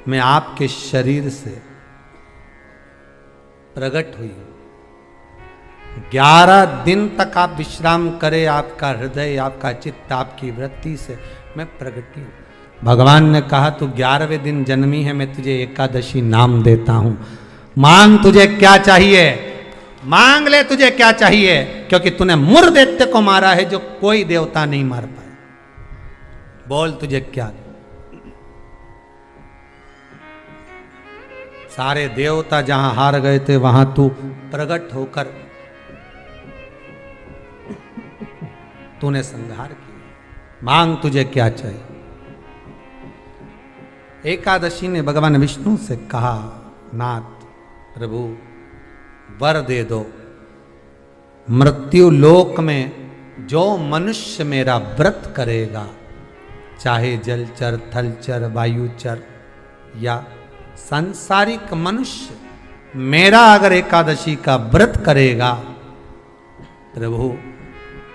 मैं आपके शरीर से प्रकट हुई हूं। 11 दिन तक आप विश्राम करें, आपका हृदय, आपका चित्त, आपकी वृत्ति से मैं प्रकट हूं। भगवान ने कहा, तू 11वें दिन जन्मी है, मैं तुझे एकादशी नाम देता हूं। मांग, तुझे क्या चाहिए? मांग ले, तुझे क्या चाहिए? क्योंकि तूने मुर दैत्य को मारा है जो कोई देवता नहीं मार पाए। बोल, तुझे क्या? सारे देवता जहां हार गए थे वहां तू प्रकट होकर तूने संहार किया। मांग, तुझे क्या चाहिए? एकादशी ने भगवान विष्णु से कहा, नाथ प्रभु वर दे दो, मृत्यु लोक में जो मनुष्य मेरा व्रत करेगा, चाहे जलचर, थलचर, वायुचर या सांसारिक मनुष्य, मेरा अगर एकादशी का व्रत करेगा, प्रभु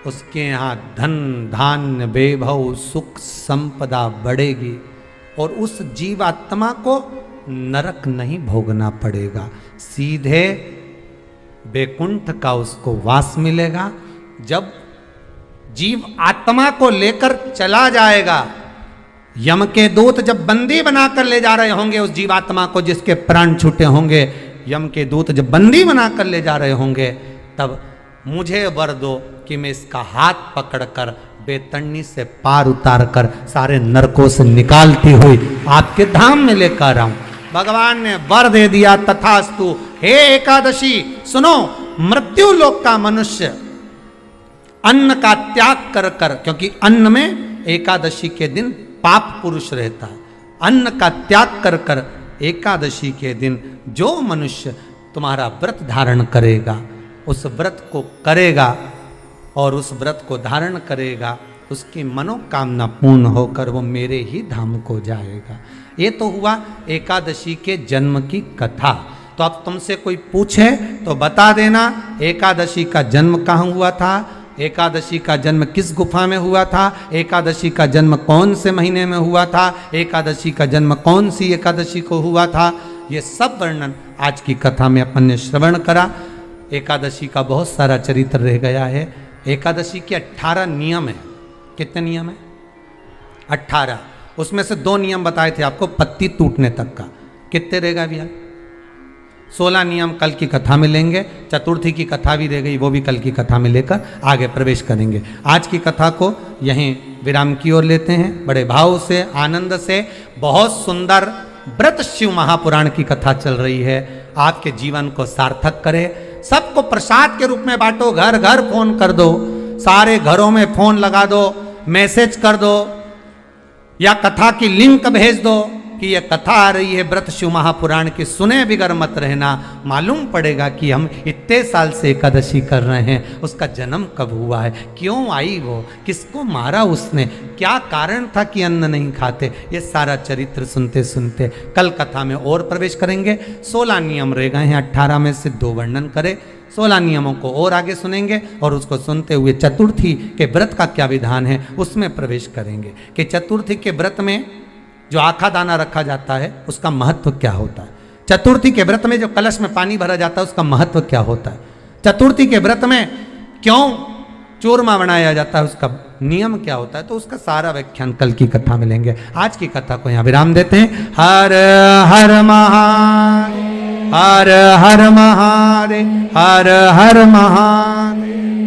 उसके यहाँ धन धान्य वैभव सुख संपदा बढ़ेगी और उस जीवात्मा को नरक नहीं भोगना पड़ेगा, सीधे वैकुंठ का उसको वास मिलेगा। जब जीव आत्मा को लेकर चला जाएगा, यम के दूत जब बंदी बनाकर ले जा रहे होंगे उस जीवात्मा को, जिसके प्राण छूटे होंगे, यम के दूत जब बंदी बनाकर ले जा रहे होंगे, तब मुझे वर दो कि मैं इसका हाथ पकड़कर बेतरनी से पार उतार कर सारे नरकों से निकालती हुई आपके धाम में लेकर आऊं। भगवान ने वर दे दिया, तथास्तु। हे एकादशी सुनो, मृत्यु लोक का मनुष्य अन्न का त्याग कर कर, क्योंकि अन्न में एकादशी के दिन पाप पुरुष रहता है, अन्न का त्याग कर कर एकादशी के दिन जो मनुष्य तुम्हारा व्रत धारण करेगा, उस व्रत को करेगा और उस व्रत को धारण करेगा, उसकी मनोकामना पूर्ण होकर वो मेरे ही धाम को जाएगा। ये तो हुआ एकादशी के जन्म की कथा। तो अब तुमसे कोई पूछे तो बता देना, एकादशी का जन्म कहाँ हुआ था, एकादशी का जन्म किस गुफा में हुआ था, एकादशी का जन्म कौन से महीने में हुआ था, एकादशी का जन्म कौन सी एकादशी को हुआ था, ये सब वर्णन आज की कथा में अपन ने श्रवण करा। एकादशी का बहुत सारा चरित्र रह गया है। एकादशी के 18 नियम है। कितने नियम है? 18। उसमें से 2 नियम बताए थे आपको पत्ती टूटने तक का। कितने रहेगा भैया? 16 नियम कल की कथा में लेंगे। चतुर्थी की कथा भी रह गई, वो भी कल की कथा में लेकर आगे प्रवेश करेंगे। आज की कथा को यहीं विराम की ओर लेते हैं। बड़े भाव से, आनंद से, बहुत सुंदर व्रत शिव महापुराण की कथा चल रही है। आपके जीवन को सार्थक करे। सबको प्रसाद के रूप में बांटो, घर घर फोन कर दो, सारे घरों में फोन लगा दो, मैसेज कर दो या कथा की लिंक भेज दो कि ये कथा आ रही है व्रत शिव महापुराण की, सुने बिगर मत रहना। मालूम पड़ेगा कि हम इतने साल से एकादशी कर रहे हैं, उसका जन्म कब हुआ है, क्यों आई वो, किसको मारा उसने, क्या कारण था कि अन्न नहीं खाते। ये सारा चरित्र सुनते सुनते कल कथा में और प्रवेश करेंगे। 16 नियम रह गए हैं, 18 में से 2 वर्णन करें। 16 नियमों को और आगे सुनेंगे और उसको सुनते हुए चतुर्थी के व्रत का क्या विधान है उसमें प्रवेश करेंगे कि चतुर्थी के व्रत में जो आखा दाना रखा जाता है उसका महत्व क्या होता है। चतुर्थी के व्रत में जो कलश में पानी भरा जाता है उसका महत्व क्या होता है। चतुर्थी के व्रत में क्यों चूरमा बनाया जाता है, उसका नियम क्या होता है। तो उसका सारा व्याख्यान कल की कथा में लेंगे। आज की कथा को यहाँ विराम देते हैं। हर हर महादेव, हर हर महादेव, हर हर महादेव।